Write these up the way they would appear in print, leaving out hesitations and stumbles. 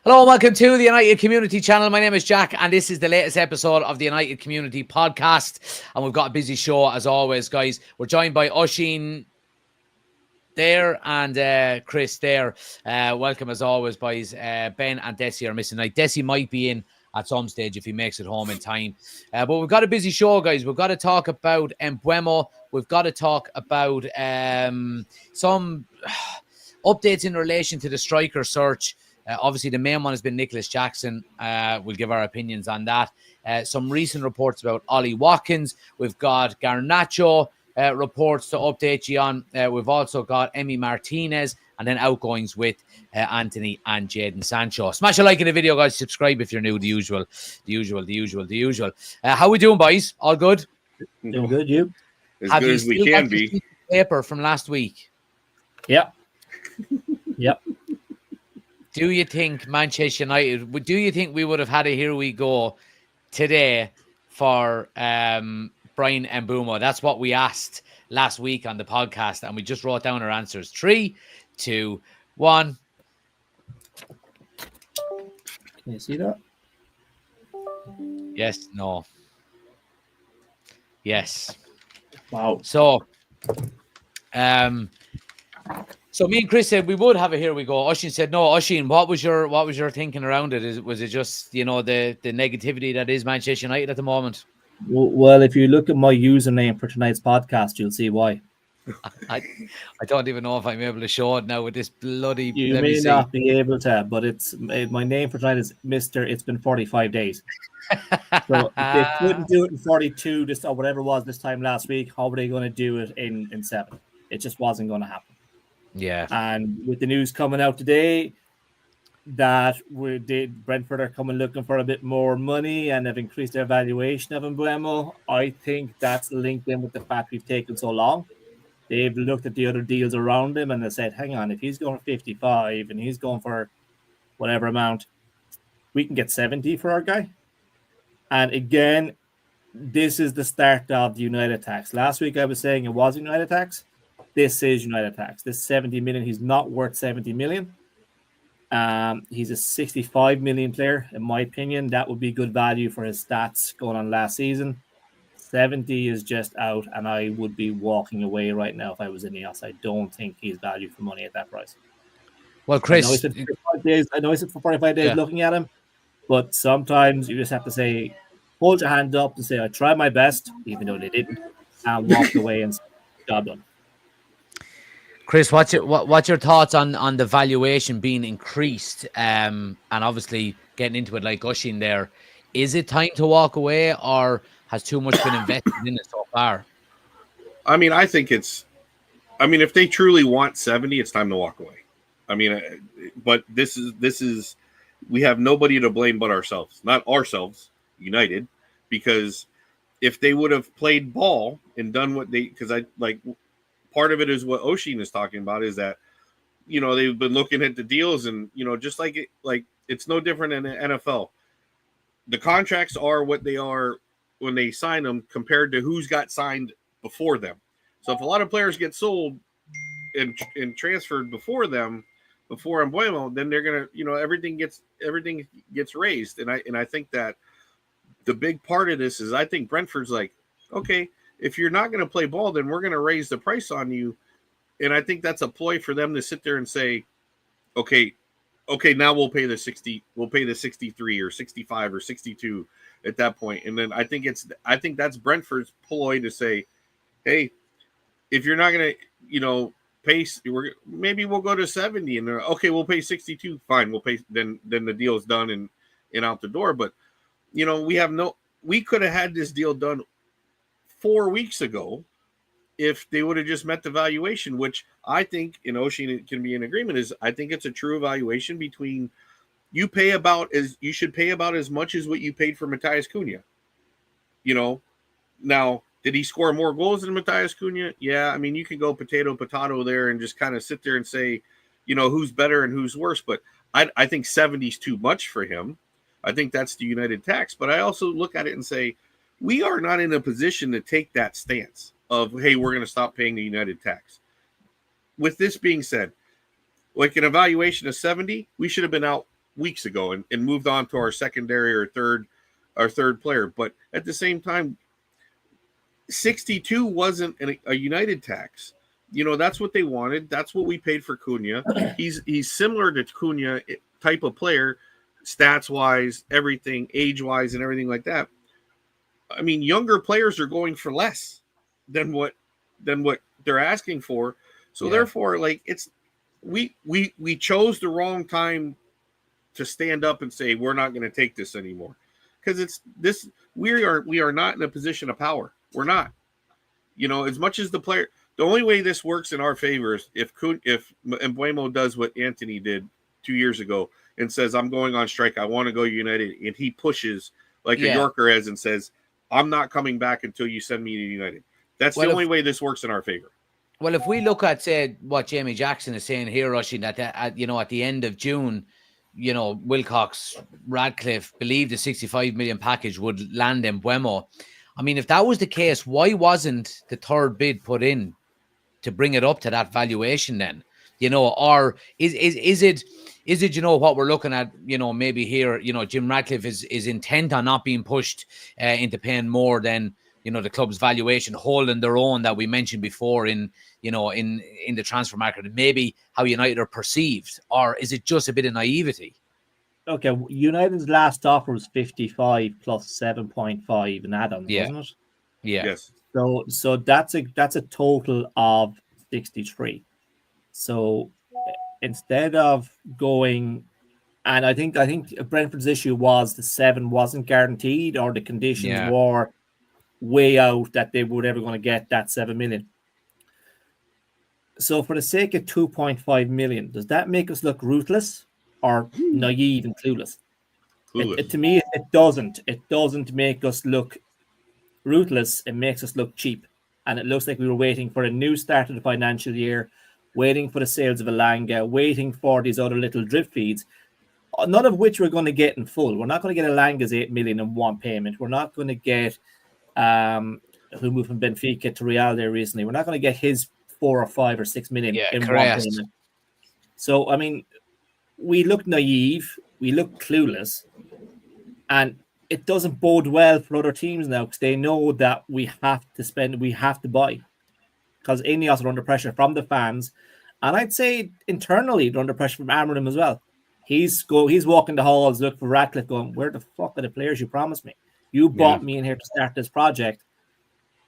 Hello and welcome to the United Community Channel. My name is Jack and this is the latest episode of the United Community Podcast. And we've got a busy show as always, guys. We're joined by Oisín there and Chris there. Welcome as always, boys. Ben and Desi are missing tonight. Desi might be in at some stage if he makes it home in time. But we've got a busy show, guys. We've got to talk about Mbuemo. We've got to talk about some updates in relation to the striker search. Obviously, the main one has been Nicholas Jackson. We'll give our opinions on that. Some recent reports about Ollie Watkins. We've got Garnacho reports to update you on. We've also got Emiliano Martinez and then outgoings with Antony and Jadon Sancho. Smash a like in the video, guys. Subscribe if you're new. The usual. How we doing, boys? All good? Doing good, you? As good as we can be. Paper from last week. Yep. Yep. Do you think Manchester United, do you think we would have had a here we go today for Brian Mbeumo? That's what we asked last week on the podcast, and we just wrote down our answers. 3, 2, 1. Can you see that? Yes, no. Yes. Wow. So me and Chris said we would have a here we go. Oisín said no. Oisín, what was your thinking around it? Was it just the negativity that is Manchester United at the moment? Well, if you look at my username for tonight's podcast, you'll see why. I don't even know if I'm able to show it now with this bloody. You may not be able to, but my name for tonight is Mr. It's been 45 days. So if they couldn't do it in 42, or whatever it was this time last week, how were they going to do it in 7? It just wasn't going to happen. Yeah. And with the news coming out today that Brentford are coming looking for a bit more money and have increased their valuation of Mbuemo, I think that's linked in with the fact we've taken so long. They've looked at the other deals around him and they said, hang on, if he's going for 55 and he's going for whatever amount, we can get 70 for our guy. And again, this is the start of the United tax. Last week I was saying it was United tax. This is United tax. This 70 million, he's not worth 70 million. He's a 65 million player, in my opinion. That would be good value for his stats going on last season. 70 is just out, and I would be walking away right now if I was Ineos. I don't think he's value for money at that price. Well, Chris, I know he said for 45 days looking at him, but sometimes you just have to say, hold your hand up and say, I tried my best, even though they didn't, and walk away and say, job done. Chris, what's your thoughts on the valuation being increased and obviously getting into it like Oisín there? Is it time to walk away or has too much been invested in it so far? I mean, I think if they truly want 70, it's time to walk away. I mean, but this is we have nobody to blame but ourselves. Not ourselves, United, because if they would have played ball and done what part of it is what Oisín is talking about is that, they've been looking at the deals and, just like it's no different in the NFL. The contracts are what they are when they sign them compared to who's got signed before them. So if a lot of players get sold and transferred before Mbuemo, then they're going to, everything gets raised. And I think that the big part of this is I think Brentford's like, okay, if you're not going to play ball, then we're going to raise the price on you. And I think that's a ploy for them to sit there and say, okay, now we'll pay the 60, we'll pay the 63 or 65 or 62 at that point. And then I think that's Brentford's ploy to say, hey, if you're not going to, pay, maybe we'll go to 70 and they're okay, we'll pay 62. Fine. We'll pay. Then the deal's done and out the door. But, we could have had this deal done 4 weeks ago if they would have just met the valuation, which I think, Oisín can be in agreement, is I think it's a true evaluation between you should pay about as much as what you paid for Matheus Cunha. Now, did he score more goals than Matheus Cunha? Yeah, I mean, you can go potato there and just kind of sit there and say, who's better and who's worse. But I think 70 is too much for him. I think that's the United tax. But I also look at it and say, we are not in a position to take that stance of, hey, we're going to stop paying the United tax. With this being said, like an evaluation of 70, we should have been out weeks ago and moved on to our secondary or third player. But at the same time, 62 wasn't a United tax. That's what they wanted. That's what we paid for Cunha. He's similar to Cunha type of player, stats wise, everything, age wise, and everything like that. I mean, younger players are going for less than what they're asking for. So therefore, like, we chose the wrong time to stand up and say we're not going to take this anymore, because we are not in a position of power. We're not. As much as the only way this works in our favor is if Mbuemo does what Antony did 2 years ago and says, I'm going on strike, I want to go United, and he pushes like a Yorker has and says, I'm not coming back until you send me to United. That's the only way this works in our favor. Well, if we look at, say, what Jamie Jackson is saying here, Rushing, that at the end of June, Wilcox, Radcliffe believed the 65 million package would land in Mbuemo. I mean, if that was the case, why wasn't the third bid put in to bring it up to that valuation then? Or is it what we're looking at, maybe here, Jim Radcliffe is intent on not being pushed into paying more than, the club's valuation, holding their own that we mentioned before in the transfer market, and maybe how United are perceived? Or is it just a bit of naivety? Okay, United's last offer was 55 plus 7.5 in add-ons, wasn't it? Yeah. Yes. So that's a total of 63. So instead of going, and I think Brentford's issue was the 7 wasn't guaranteed, or the conditions were way out that they were ever going to get that 7 million. So for the sake of 2.5 million, does that make us look ruthless or naive and clueless? To me, it doesn't. It doesn't make us look ruthless. It makes us look cheap. And it looks like we were waiting for a new start of the financial year, waiting for the sales of Elanga, waiting for these other little drip feeds, none of which we're going to get in full. We're not going to get Elanga's 8 million in one payment. We're not going to get who moved from Benfica to Real there recently. We're not going to get his 4 or 5 or 6 million in one payment. So, I mean, we look naive, we look clueless, and it doesn't bode well for other teams now, because they know that we have to spend, we have to buy, because Ineos are under pressure from the fans, and I'd say internally they're under pressure from Amorim as well. He's walking the halls looking for Radcliffe, going, where the fuck are the players you promised me? You brought me in here to start this project.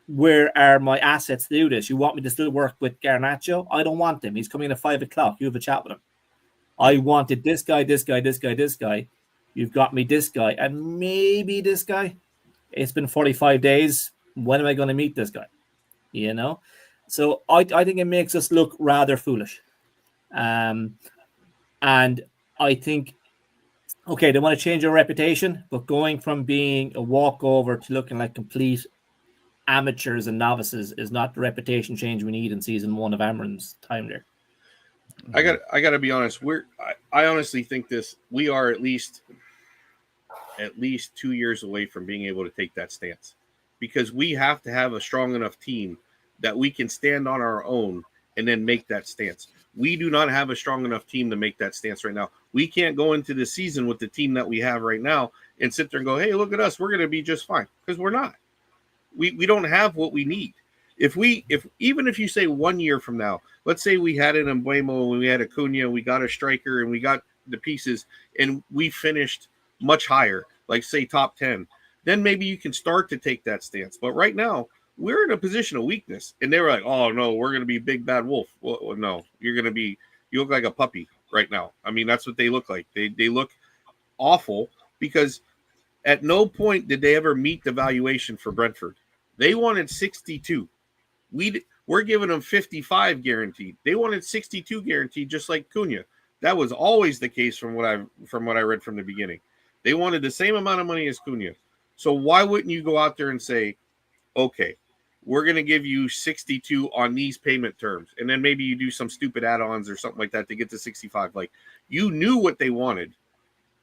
Where are my assets to do this? You want me to still work with Garnacho? I don't want him. He's coming in at 5 o'clock. You have a chat with him. I wanted this guy, this guy, this guy, this guy. You've got me this guy, and maybe this guy. It's been 45 days. When am I going to meet this guy? So I think it makes us look rather foolish. And I think, okay, they want to change their reputation, but going from being a walkover to looking like complete amateurs and novices is not the reputation change we need in season 1 of Amorim's time there. I got to be honest. I honestly think we are at least 2 years away from being able to take that stance, because we have to have a strong enough team that we can stand on our own and then make that stance. We do not have a strong enough team to make that stance right now. We can't go into the season with the team that we have right now and sit there and go, hey, look at us, we're going to be just fine, because we're not. We don't have what we need. Even if you say 1 year from now, let's say we had an Mbuemo, we had a Cunha, we got a striker, and we got the pieces, and we finished much higher, like say top 10, then maybe you can start to take that stance. But right now, we're in a position of weakness, and they were like, oh no, we're going to be big bad wolf. Well, no, you look like a puppy right now. I mean, that's what they look like. They look awful, because at no point did they ever meet the valuation for Brentford. They wanted 62. We're giving them 55 guaranteed. They wanted 62 guaranteed, just like Cunha. That was always the case from what I read from the beginning. They wanted the same amount of money as Cunha. So why wouldn't you go out there and say, okay, we're going to give you 62 on these payment terms, and then maybe you do some stupid add-ons or something like that to get to 65. Like, you knew what they wanted,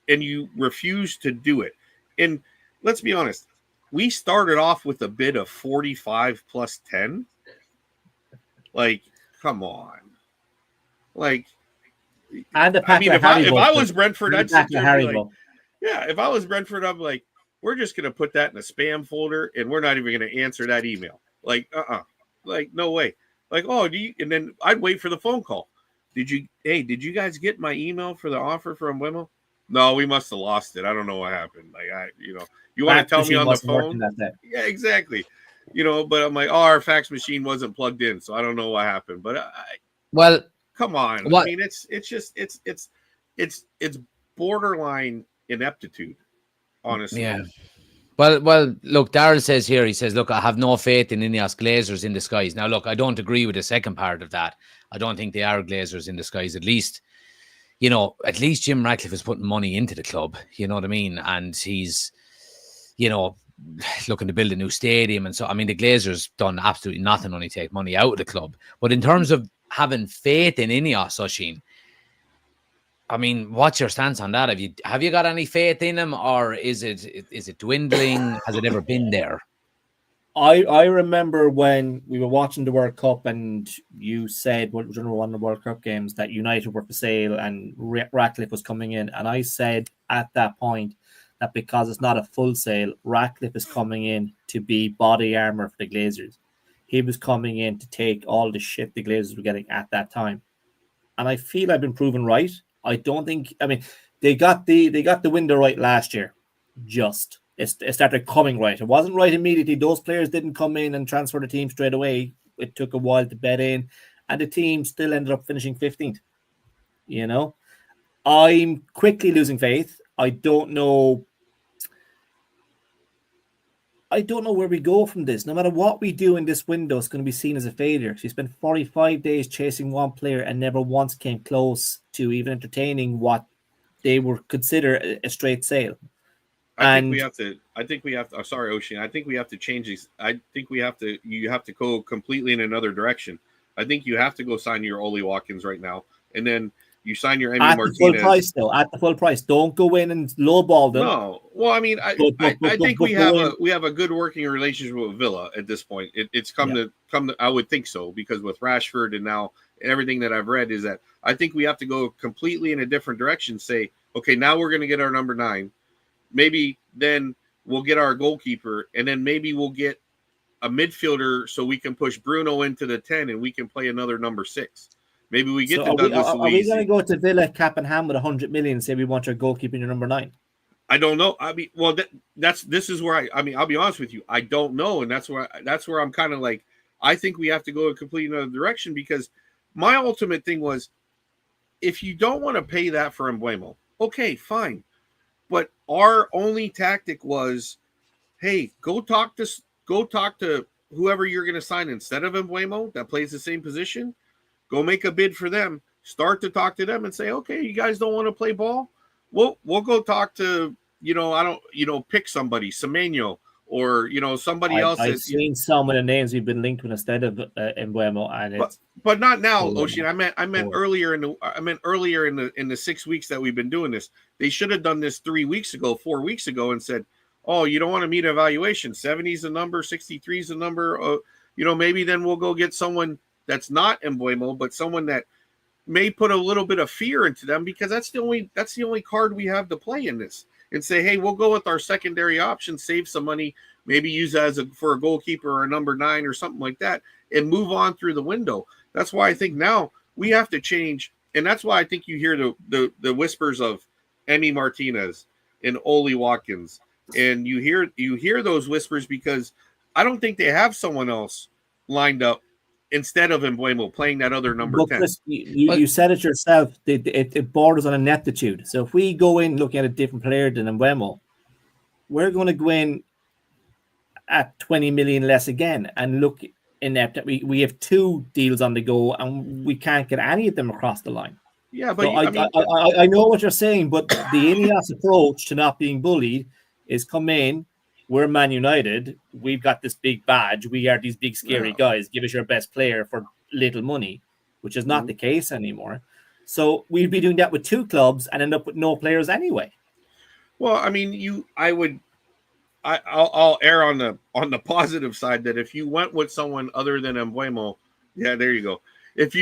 and you refused to do it. And let's be honest, we started off with a bid of 45 plus 10. Like, come on. Like, And the I mean, if I was Brentford, I'd sit there and be like, Haribo. yeah, if I was Brentford, I'm like, we're just going to put that in a spam folder and we're not even going to answer that email. Like, like, no way. Like, oh, and then I'd wait for the phone call. Did you guys get my email for the offer from Mbeumo? No, we must have lost it. I don't know what happened. Like, you want to tell me on the phone? Yeah, exactly. But I'm like, oh, our fax machine wasn't plugged in, so I don't know what happened. But well, come on. what? I mean, it's borderline ineptitude, honestly. Yeah. Well, look, Daryl says here, he says, look, I have no faith in Ineos Glazers in disguise. Now, look, I don't agree with the second part of that. I don't think they are Glazers in disguise. At least Jim Ratcliffe is putting money into the club. You know what I mean? And he's, looking to build a new stadium. And so, I mean, the Glazers done absolutely nothing, only take money out of the club. But in terms of having faith in Ineos, Oisín, I mean, what's your stance on that? Have you got any faith in him, or is it dwindling? Has it ever been there? I remember when we were watching the World Cup and you said what was one of the World Cup games that United were for sale and Ratcliffe was coming in, and I said at that point that because it's not a full sale, Ratcliffe is coming in to be body armor for the Glazers. He was coming in to take all the shit the Glazers were getting at that time, and I feel I've been proven right. I don't think. I mean, they got the window right last year. Just it started coming right. It wasn't right immediately. Those players didn't come in and transfer the team straight away. It took a while to bed in, and the team still ended up finishing 15th. I'm quickly losing faith. I don't know where we go from this. No matter what we do in this window, it's going to be seen as a failure. She spent 45 days chasing one player and never once came close to even entertaining what they would consider a straight sale. I think we have to. Oh, sorry, Oisín. I think we have to change these. I think you have to go completely in another direction. I think you have to go sign your Oli Watkins right now, and then you sign your Emiliano Martinez. At the full price, though. At the full price. Don't go in and lowball them. No. Well, I mean, I think we have a good working relationship with Villa at this point. It's come to. I would think so, because with Rashford and now everything that I've read is that I think we have to go completely in a different direction. Say, okay, now we're going to get our number 9. Maybe then we'll get our goalkeeper, and then maybe we'll get a midfielder so we can push Bruno into the 10 and we can play another number 6. Maybe we get to Douglas Luiz. Are we going to go to Villa, cap and ham with 100 million and say we want your goalkeeper in your number 9? I don't know. I mean, well, this is where I mean, I'll be honest with you. I don't know, and that's where I'm kind of like, I think we have to go a completely another direction, because my ultimate thing was, if you don't want to pay that for Mbuemo, okay, fine. But our only tactic was, hey, go talk to whoever you're going to sign instead of Mbuemo that plays the same position. Go make a bid for them. Start to talk to them and say, okay, you guys don't want to play ball? We'll go talk to, pick somebody, Semenyo, or, somebody else. I've seen some of the names we've been linked with instead of Mbuemo, and but not now, Oisín. I meant earlier in the 6 weeks that we've been doing this. They should have done this 3 weeks ago, 4 weeks ago, and said, oh, you don't want to meet evaluation. 70 is the number, 63 is the number. Maybe then we'll go get someone that's not Mbuemo, but someone that may put a little bit of fear into them, because that's the only card we have to play in this. And say, hey, we'll go with our secondary option, save some money, maybe use that for a goalkeeper or a number 9 or something like that, and move on through the window. That's why I think now we have to change, and that's why I think you hear the whispers of Emmy Martinez and Oli Watkins, and you hear those whispers because I don't think they have someone else lined up instead of Mbuemo playing that other number 10. Chris, you said it yourself. It borders on ineptitude. So if we go in looking at a different player than Mbuemo, we're going to go in at 20 million less again and look inept. We have 2 deals on the go and we can't get any of them across the line. Yeah, but so I know what you're saying, but the Ineos approach to not being bullied is come in. We're Man United. We've got this big badge. We are these big, scary guys. Give us your best player for little money, which is not the case anymore. So we'd be doing that with 2 clubs and end up with no players anyway. Well, I mean, I'll err on the positive side that if you went with someone other than Mbuemo, yeah, there you go. If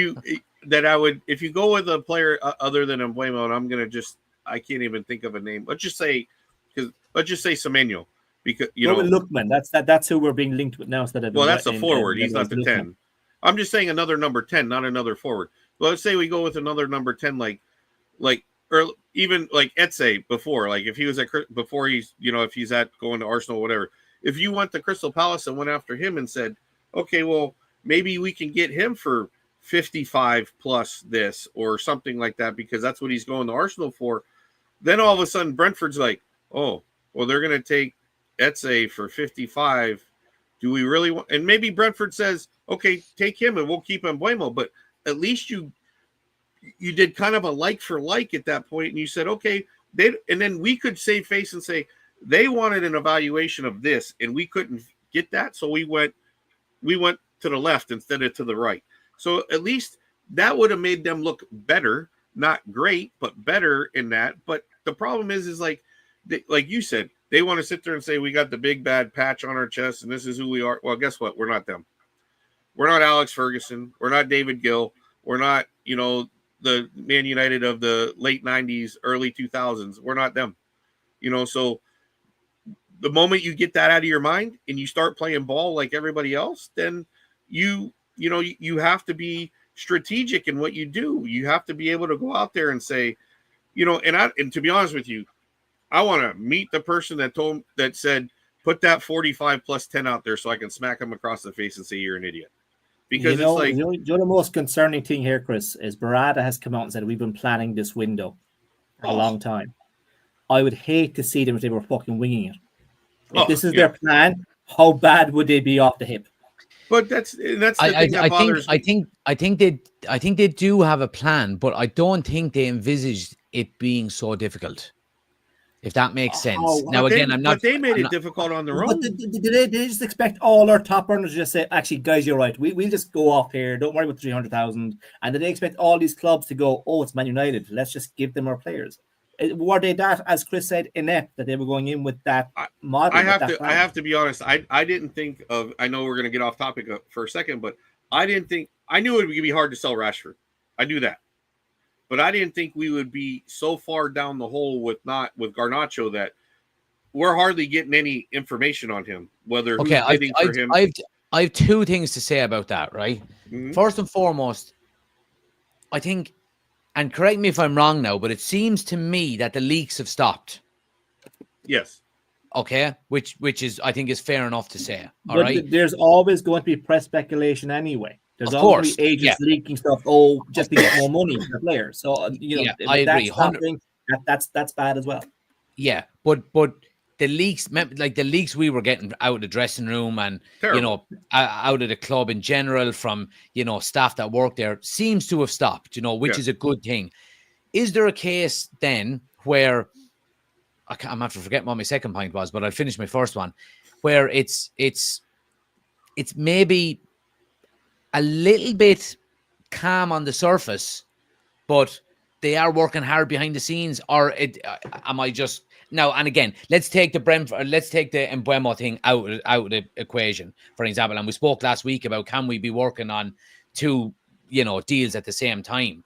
that I would, if you go with a player other than Mbuemo, and I can't even think of a name. Let's just say Semenyo, because Lookman. That's who we're being linked with now instead of. Well, that's the forward. He's not the 10. I'm just saying another number 10, not another forward. Well, let's say we go with another number 10, or even like Eze before, like if he was before he's, if he's going to Arsenal, whatever. If you went to Crystal Palace and went after him and said, okay, well, maybe we can get him for 55 plus this or something like that, because that's what he's going to Arsenal for. Then all of a sudden Brentford's like, oh, well, they're going to take Eze for 55. Do we really want? And maybe Brentford says, okay, take him and we'll keep Mbuemo. But at least you did kind of a like for like at that point, and you said, okay, and then we could save face and say they wanted an evaluation of this, and we couldn't get that, so we went to the left instead of to the right. So at least that would have made them look better, not great, but better in that. But the problem is like you said, they want to sit there and say we got the big bad patch on our chest, and this is who we are. Well, guess what? We're not them. We're not Alex Ferguson. We're not David Gill. We're not, the Man United of the late 90s, early 2000s. We're not them. So the moment you get that out of your mind and you start playing ball like everybody else, then you have to be strategic in what you do. You have to be able to go out there and say, and to be honest with you, I want to meet the person that said, put that 45 plus 10 out there so I can smack him across the face and say you're an idiot. Because it's like, the most concerning thing here, Chris, is Barada has come out and said we've been planning this window for a long time. I would hate to see them if they were fucking winging it. If this is their plan, how bad would they be off the hip? But that's the thing that bothers me. I think they do have a plan, but I don't think they envisaged it being so difficult. If that makes sense. But they made it difficult on their own. Did they just expect all our top earners to just say, actually, guys, you're right. We'll just go off here. Don't worry about 300,000. And did they expect all these clubs to go, oh, it's Man United. Let's just give them our players. Were they that, as Chris said, inept that they were going in with that model? I have to be honest. I didn't think of. I know we're going to get off topic for a second, but I didn't think. I knew it would be hard to sell Rashford. I knew that, but I didn't think we would be so far down the hole with Garnacho that we're hardly getting any information on him. Whether who's bidding for him. I have two things to say about that. Right. Mm-hmm. First and foremost, I think. And correct me if I'm wrong now, but it seems to me that the leaks have stopped. Yes. Okay. Which is, I think, is fair enough to say. All right. There's always going to be press speculation anyway. There's always be agents leaking stuff. Oh, just to get more money for the player. So I agree. That's bad as well. Yeah, but the leaks we were getting out of the dressing room and out of the club in general from staff that work there seems to have stopped, which is a good thing. Is there a case then where I'm after forgetting what my second point was, but I'll finish my first one, where it's maybe a little bit calm on the surface, but they are working hard behind the scenes, or am I just now? And again, let's take the Mbuemo thing out of the equation, for example. And we spoke last week about can we be working on two, deals at the same time?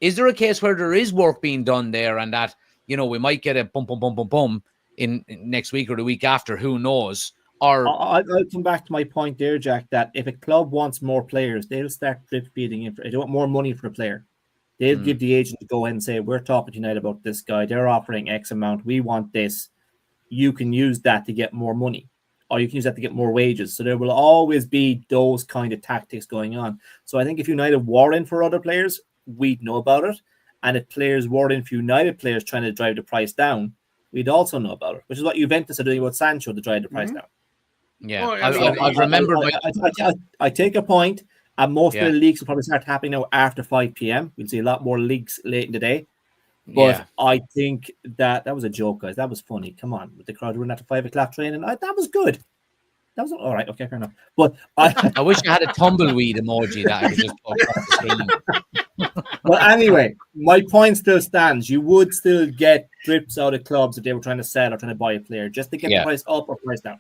Is there a case where there is work being done there, and that we might get a bum in next week or the week after? Who knows? Or I'll come back to my point there, Jack. That if a club wants more players, they'll start drip feeding in. They want more money for a player. They'll give the agent to go ahead and say, we're talking tonight about this guy. They're offering X amount. We want this. You can use that to get more money, or you can use that to get more wages. So there will always be those kind of tactics going on. So I think if United were in for other players, we'd know about it. And if players were in for United players trying to drive the price down, we'd also know about it, which is what Juventus are doing with Sancho to drive the price down. Yeah, I remember. I take a point. And most of the leaks will probably start happening now after 5 p.m. We'll see a lot more leaks late in the day. But I think that was a joke, guys. That was funny. Come on. With the crowd running at the 5 o'clock train. And that was good. That was all right. Okay, fair enough. But I wish I had a tumbleweed emoji that I could just put across the screen. But anyway, my point still stands. You would still get drips out of clubs if they were trying to sell or trying to buy a player just to get the price up or price down.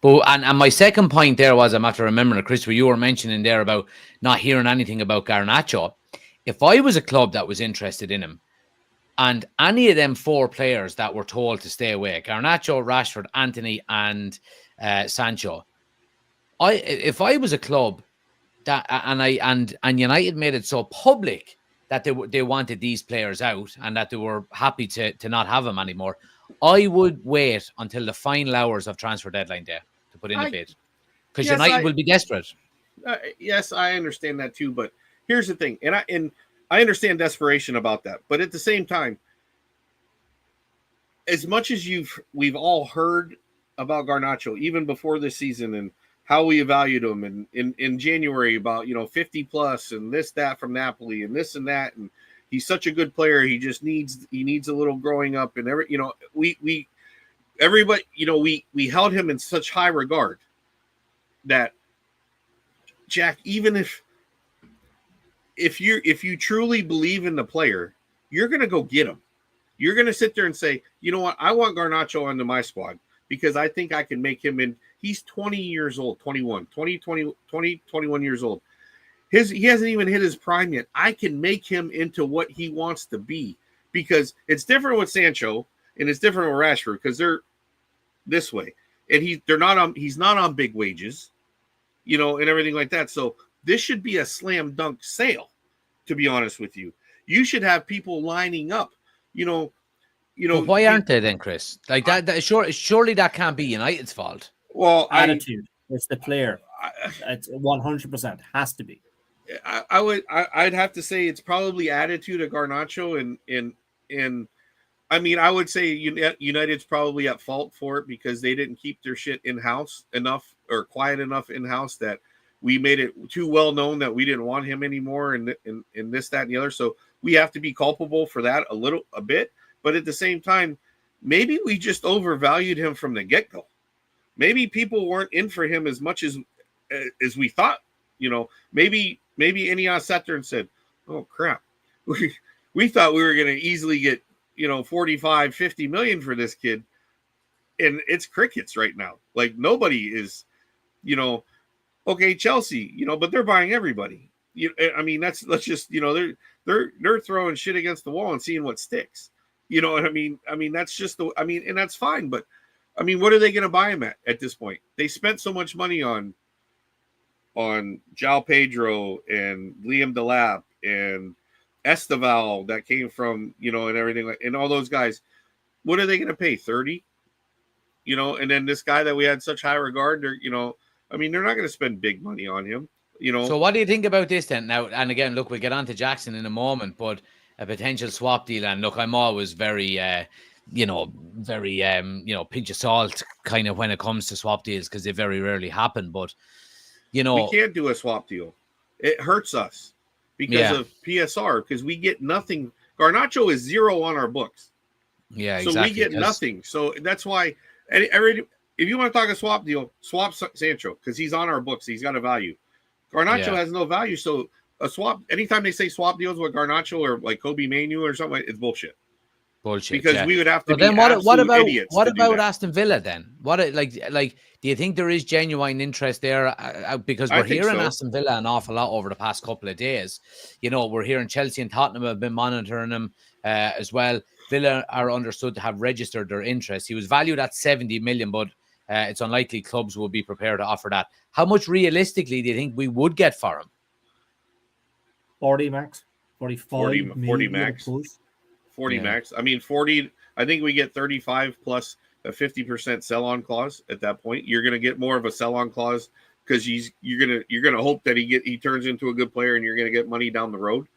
But and my second point there was, I'm after remembering, Chris, where you were mentioning there about not hearing anything about Garnacho. if I was a club that was interested in him, and any of them 4 players that were told to stay away, Garnacho, Rashford, Antony, and Sancho, if I was a club that and United made it so public that they wanted these players out and that they were happy to not have them anymore, I would wait until the final hours of transfer deadline day to put in the bid, because United will be desperate. Yes, I understand that too, but here's the thing, and I understand desperation about that, but at the same time, as much as we've all heard about Garnacho even before this season and how we evaluate him, and in January about 50 plus and this that from Napoli and this and that, and he's such a good player, he needs a little growing up, and we held him in such high regard that, Jack, even if you truly believe in the player, you're going to go get him. You're going to sit there and say, you know what, I want Garnacho onto my squad because I think I can make him in. He's 20 years old, 21 years old. He hasn't even hit his prime yet. I can make him into what he wants to be, because it's different with Sancho and it's different with Rashford because they're this way. And he's not on big wages, and everything like that. So this should be a slam dunk sale, to be honest with you. You should have people lining up, But why aren't they then, Chris? Like that surely that can't be United's fault. Well, attitude. It's the player. It's 100% has to be. I'd have to say it's probably attitude of Garnacho, and I mean, I would say United's probably at fault for it because they didn't keep their shit in-house enough or quiet enough in-house that we made it too well known that we didn't want him anymore and this, that, and the other. So we have to be culpable for that a bit. But at the same time, maybe we just overvalued him from the get-go. Maybe people weren't in for him as much as we thought. Maybe Ineos sat there and said, oh, crap. We thought we were going to easily get, 45, 50 million for this kid. And it's crickets right now. Like, nobody is, okay, Chelsea, but they're buying everybody. I mean, let's just, they're throwing shit against the wall and seeing what sticks. You know what I mean? I mean, that's just and that's fine. But I mean, what are they going to buy him at this point? They spent so much money on João Pedro and Liam Delap and Esteval that came from, and everything, and all those guys. What are they going to pay? 30? And then this guy that we had such high regard, they're not going to spend big money on him, So what do you think about this then? Now, and again, look, we'll get on to Jackson in a moment, but a potential swap deal, and look, I'm always very pinch of salt kind of when it comes to swap deals because they very rarely happen. But we can't do a swap deal. It hurts us because of PSR, because we get nothing. Garnacho is 0 on our books. Yeah, so exactly. We get nothing. So that's why. If you want to talk a swap deal, swap Sancho because he's on our books. He's got a value. Garnacho has no value. So a swap. Anytime they say swap deals with Garnacho or like Kobe Manu or something, it's bullshit. Because we would have to. But then what about Aston Villa then? Do you think there is genuine interest there? Because we're hearing Aston Villa an awful lot over the past couple of days. We're hearing Chelsea and Tottenham have been monitoring him as well. Villa are understood to have registered their interest. He was valued at 70 million, but it's unlikely clubs will be prepared to offer that. How much realistically do you think we would get for him? 40 max, 45, 40 max. 40 max. I mean, 40. I think we get 35 plus a 50% sell-on clause. At that point, you're going to get more of a sell-on clause because you're gonna hope that he turns into a good player and you're going to get money down the road.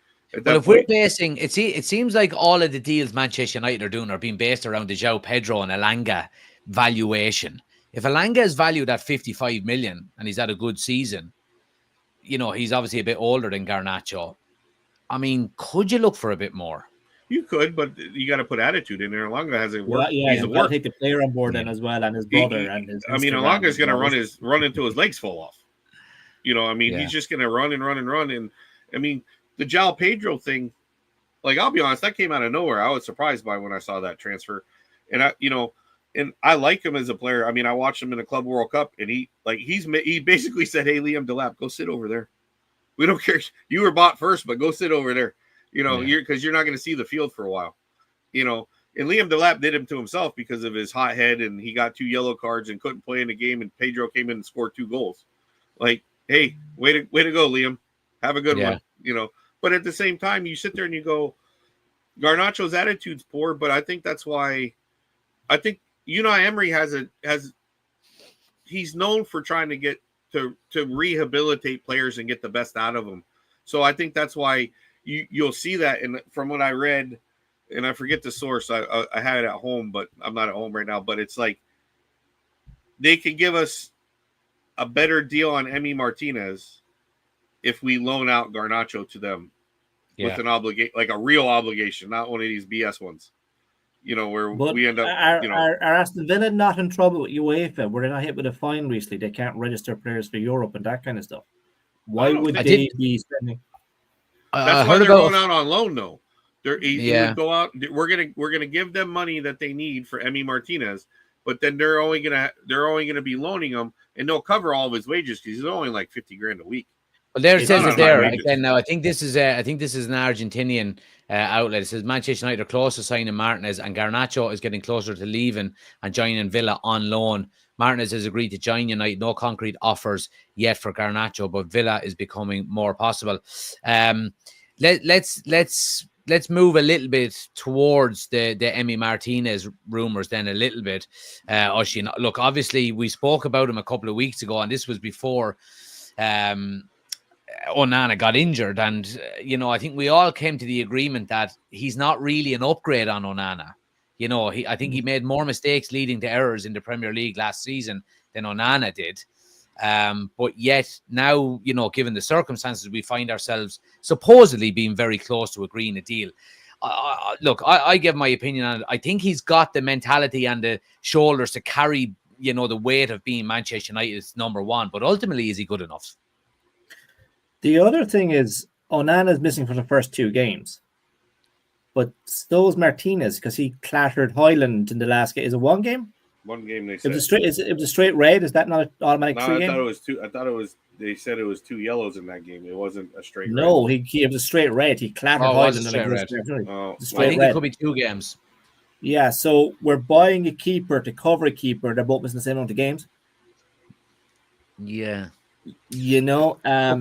But if we're basing it, seems like all of the deals Manchester United are doing are being based around the João Pedro and Elanga valuation. If Elanga is valued at 55 million and he's had a good season, he's obviously a bit older than Garnacho. I mean, could you look for a bit more? You could, but you got to put attitude in there. Elanga has it work. Yeah, he's got to take the player on board then as well, and his brother and his. Elanga's going to run until his legs fall off. He's just going to run and run and run. And I mean, the João Pedro thing, like, I'll be honest, that came out of nowhere. I was surprised by when I saw that transfer, and I like him as a player. I mean, I watched him in the Club World Cup, and he basically said, "Hey, Liam Delap, go sit over there." We don't care. You were bought first, but go sit over there. Yeah. You're not going to see the field for a while. And Liam Delap did him to himself because of his hot head, and he got 2 yellow cards and couldn't play in the game. And Pedro came in and scored 2 goals. Like, hey, way to go, Liam. Have a good one. But at the same time, you sit there and you go, Garnacho's attitude's poor, but I think that's why. I think Unai Emery he's known for trying to get to rehabilitate players and get the best out of them. So I think that's why you'll see that. And from what I read, and I forget the source, I had it at home, but I'm not at home right now. But it's like they could give us a better deal on Emi Martinez if we loan out Garnacho to them with an obligation, like a real obligation, not one of these BS ones. Where we end up. Are Aston Villa not in trouble with UEFA? Were they not hit with a fine recently? They can't register players for Europe and that kind of stuff. Why would they be spending? That's why they're going out on loan, though. He would go out. We're gonna give them money that they need for Emi Martinez, but then they're only gonna be loaning him, and they'll cover all of his wages because he's only like $50,000 a week. Well, there it says it there again. Now, I think this is an Argentinian outlet. It says Manchester United are close to signing Martinez, and Garnacho is getting closer to leaving and joining Villa on loan. Martinez has agreed to join United. No concrete offers yet for Garnacho, but Villa is becoming more possible. Let's move a little bit towards the Emi Martinez rumors then a little bit. Oisín, look, obviously we spoke about him a couple of weeks ago, and this was before Onana got injured, and I think we all came to the agreement that he's not really an upgrade on Onana. I think he made more mistakes leading to errors in the Premier League last season than Onana did. But yet now, given the circumstances, we find ourselves supposedly being very close to agreeing a deal. Look, I give my opinion on it. I think he's got the mentality and the shoulders to carry, the weight of being Manchester United's number one. But ultimately, is he good enough? The other thing is Onana's missing for the first 2 games. But so is Martinez because he clattered Highland in the last game. Is it 1 game? 1 game they said. It was a straight red. Is that not an automatic 3 game? I thought it was 2. I thought it was. They said it was 2 yellows in that game. It wasn't a straight. No, red. It was a straight red. He clattered Highland. Straight red. I think it could be 2 games. Yeah, so we're buying a keeper to cover a keeper. They're both missing the same amount of games. Yeah. Good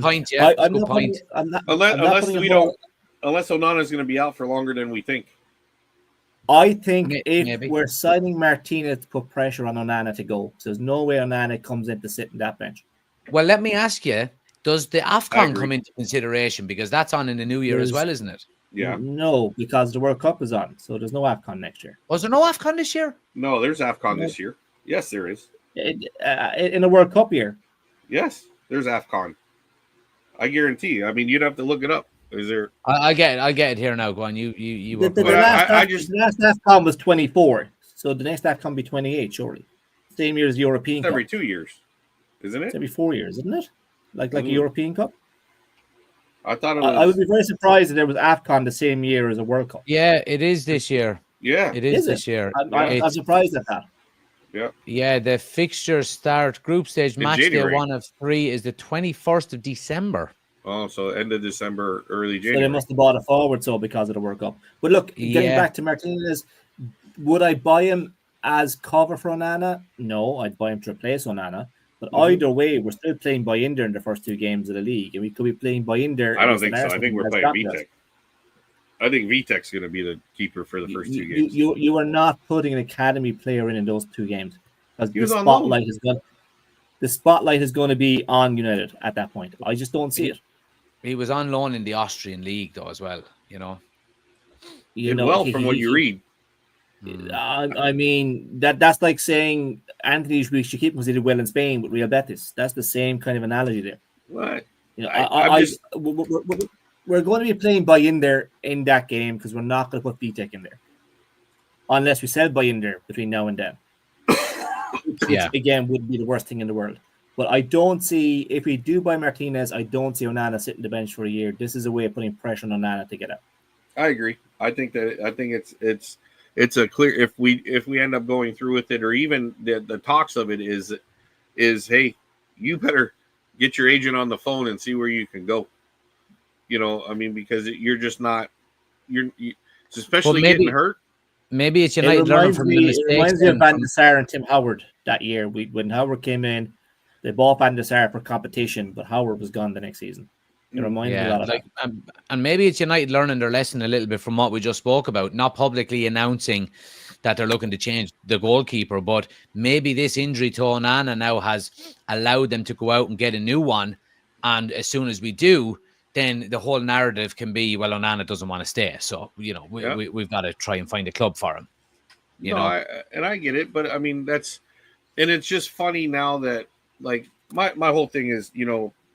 point. Yeah, good point. Unless Onana's going to be out for longer than we think. I think if maybe. we're signing Martinez to put pressure on Onana to go, so there's no way Onana comes in to sit in that bench. Well, let me ask you: does the AFCON come into consideration because that's on in the new year as well, isn't it? Yeah. No, because the World Cup is on, so there's no AFCON next year. Was there no AFCON this year? No, there's AFCON this year. Yes, there is. In a World Cup year. Yes, there's AFCON. I guarantee. I mean, you'd have to look it up. Is there? I get it here now. Go on. You. The last AFCON was 24, so the next AFCON be 28, surely. Same year as the European Cup. Every 2 years, isn't it? It's every 4 years, isn't it? Like a European Cup. I thought it was. I would be very surprised if there was AFCON the same year as a World Cup. Yeah, it is this year. Yeah, it is this year. I'm surprised at that. Yeah. Yeah, the fixtures start group stage match January. day 1 of 3 is the 21st of December. Oh, so end of December, early January. So they must have bought a forward because of the World Cup. But look, getting back to Martinez, would I buy him as cover for Onana? No, I'd buy him to replace Onana. But either way, we're still playing Bayindir in the first 2 games of the league, and we could be playing Bayindir. I don't think so. I think we're playing Vitek. I think Vitek's going to be the keeper for the first 2 games. You are not putting an academy player in those 2 games because the spotlight is going to be on United at that point. I just don't see it. He was on loan in the Austrian league though as well. From what you read. I mean that's like saying Antony we should keep him because he did well in Spain with Real Betis. That's the same kind of analogy there. What? We're going to be playing Bayindir in that game because we're not going to put Vitek in there unless we sell Bayindir between now and then. Which again would be the worst thing in the world. But I don't see, if we do buy Martinez, I don't see Onana sitting the bench for a year. This is a way of putting pressure on Onana to get out. I agree. I think it's a clear, if we end up going through with it, or even the talks of it is hey, you better get your agent on the phone and see where you can go. I mean, because you're just not especially maybe getting hurt. maybe it's It United learning reminds from me. the It mistakes. reminds me of then Van from- der Sar and Tim Howard that year. When Howard came in, they bought Van der Sar for competition, but Howard was gone the next season. It reminds me a Yeah, lot of like, that. and maybe it's United learning their lesson a little bit from what we just spoke about, not publicly announcing that they're looking to change the goalkeeper, but maybe this injury to Onana now has allowed them to go out and get a new one. And as soon as we do, then the whole narrative can be, well, Onana doesn't want to stay. So, we've got to try and find a club for him. I get it, but I mean, and it's just funny now that, like, my whole thing is,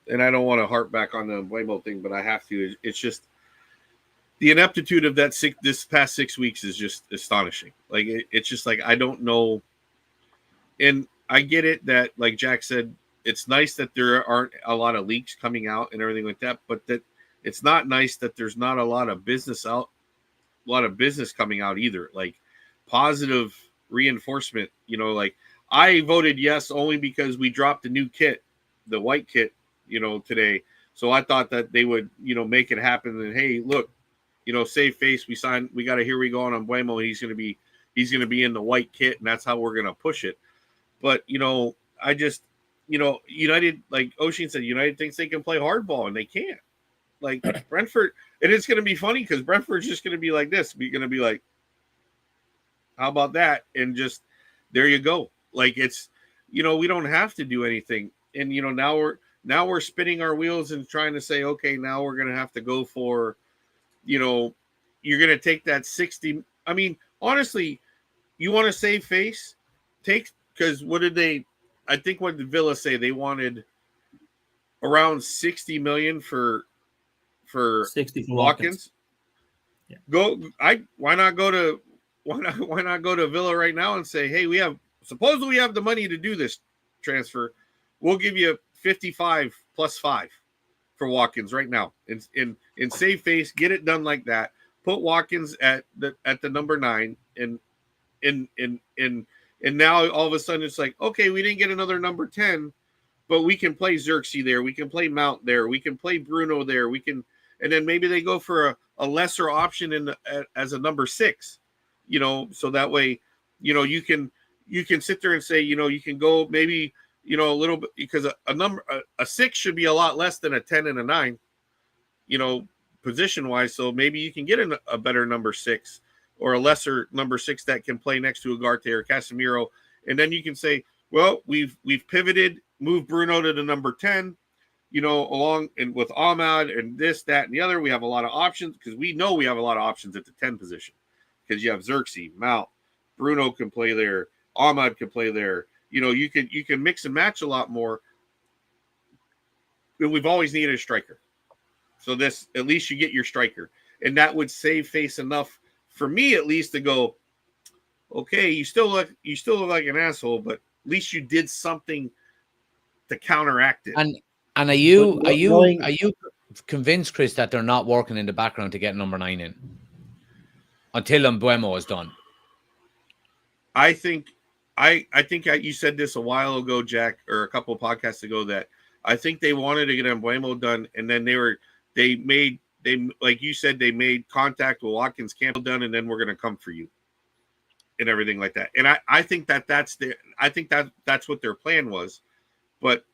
and I don't want to harp back on the Mbuemo thing, but I have to. It's just the ineptitude of this past 6 weeks is just astonishing. Like, it's just like, I don't know. And I get it that, like Jack said, it's nice that there aren't a lot of leaks coming out and everything like that, but that it's not nice that there's not a lot of business coming out either. Like, positive reinforcement, like, I voted yes only because we dropped the new kit, the white kit, today. So I thought that they would, make it happen. And hey, look, save face. We got to here we go on Mbuemo. He's going to be in the white kit, and that's how we're going to push it. But I just, United, like Oshin said, United thinks they can play hardball, and they can't. Like Brentford, and it's going to be funny because Brentford's just going to be like this. We're going to be like, how about that? And just there you go. Like, it's, we don't have to do anything. And now we're spinning our wheels and trying to say, okay, now we're going to have to go for, you're going to take that 60. I mean, honestly, you want to save face? Because I think what did Villa say? They wanted around 60 million for 60 for Watkins. Yeah. Why not go to Villa right now and say, hey, we have the money to do this transfer. We'll give you 55 plus 5 for Watkins right now. In save face, get it done like that. Put Watkins at the number 9 and now all of a sudden it's like, okay, we didn't get another number 10, but we can play Xerxes there, we can play Mount there, we can play Bruno there, and then maybe they go for a lesser option as a number 6, so that way, you can sit there and say, you can go maybe, a little bit, because a 6 should be a lot less than a 10 and a 9, position wise. So maybe you can get a better number 6 or a lesser number 6 that can play next to Ugarte or Casemiro. And then you can say, well, we've pivoted, moved Bruno to the number 10, along and with Ahmad and this, that, and the other. We have a lot of options because we know we have a lot of options at the 10 position because you have Xerxes, Mount, Bruno can play there, Ahmad can play there. You can mix and match a lot more. And we've always needed a striker. So this, at least you get your striker. And that would save face enough for me, at least, to go, okay, you still look like an asshole, but at least you did something to counteract it. And are you convinced, Chris, that they're not working in the background to get number 9 in until Mbuemo is done? I think you said this a while ago, Jack, or a couple of podcasts ago, that I think they wanted to get Mbuemo done, and then they made like you said, they made contact with Watkins Campbell done, and then we're going to come for you and everything like that. And I think that's what their plan was, but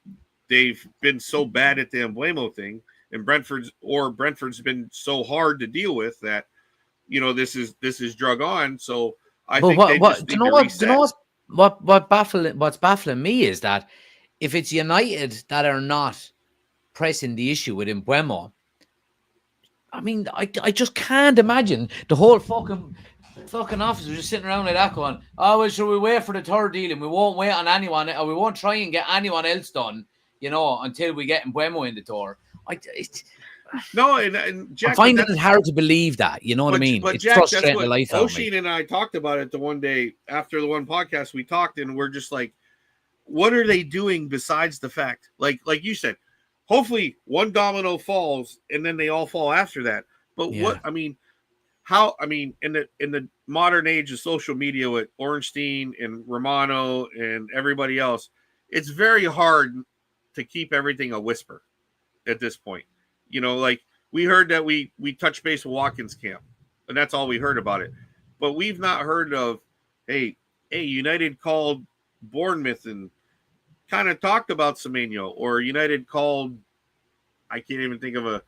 they've been so bad at the Mbuemo thing, and Brentford's been so hard to deal with that, this is drug on. So I think they just need to reset. What's baffling me is that if it's United that are not pressing the issue with Mbuemo, I mean, I just can't imagine the whole fucking officers just sitting around like that going, oh, well, should we wait for the third deal and we won't wait on anyone, or we won't try and get anyone else done, until we get Mbuemo in the door. No, and Jack, I'm finding it hard to believe that. You know what I mean? But it's Jack, frustrating that's the what life out of me. Oshin and I talked about it the one day after the one podcast we talked, and we're just like, what are they doing besides the fact, like you said, hopefully one domino falls and then they all fall after that. But Yeah. in the modern age of social media with Ornstein and Romano and everybody else, it's very hard to keep everything a whisper at this point. Like we heard that we touched base with Watkins camp, and that's all we heard about it. But we've not heard of, hey, United called Bournemouth and kind of talked about Semenyo, or United called, I can't even think of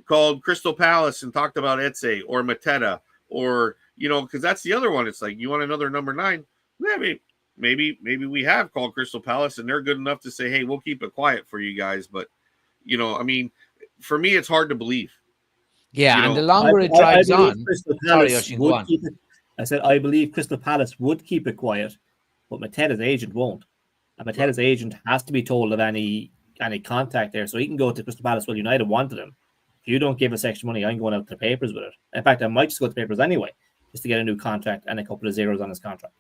called Crystal Palace and talked about Eze or Mateta, or, because that's the other one. It's like, you want another number 9? Yeah, maybe we have called Crystal Palace and they're good enough to say, hey, we'll keep it quiet for you guys. But, for me, it's hard to believe. Yeah, and the longer it drags on, sorry, Oisin, go on. I said I believe Crystal Palace would keep it quiet, but Mateta's agent won't. And Mateta's agent has to be told of any contact there, so he can go to Crystal Palace. Well, United wanted him. If you don't give us extra money, I'm going out to the papers with it. In fact, I might just go to the papers anyway, just to get a new contract and a couple of zeros on his contract.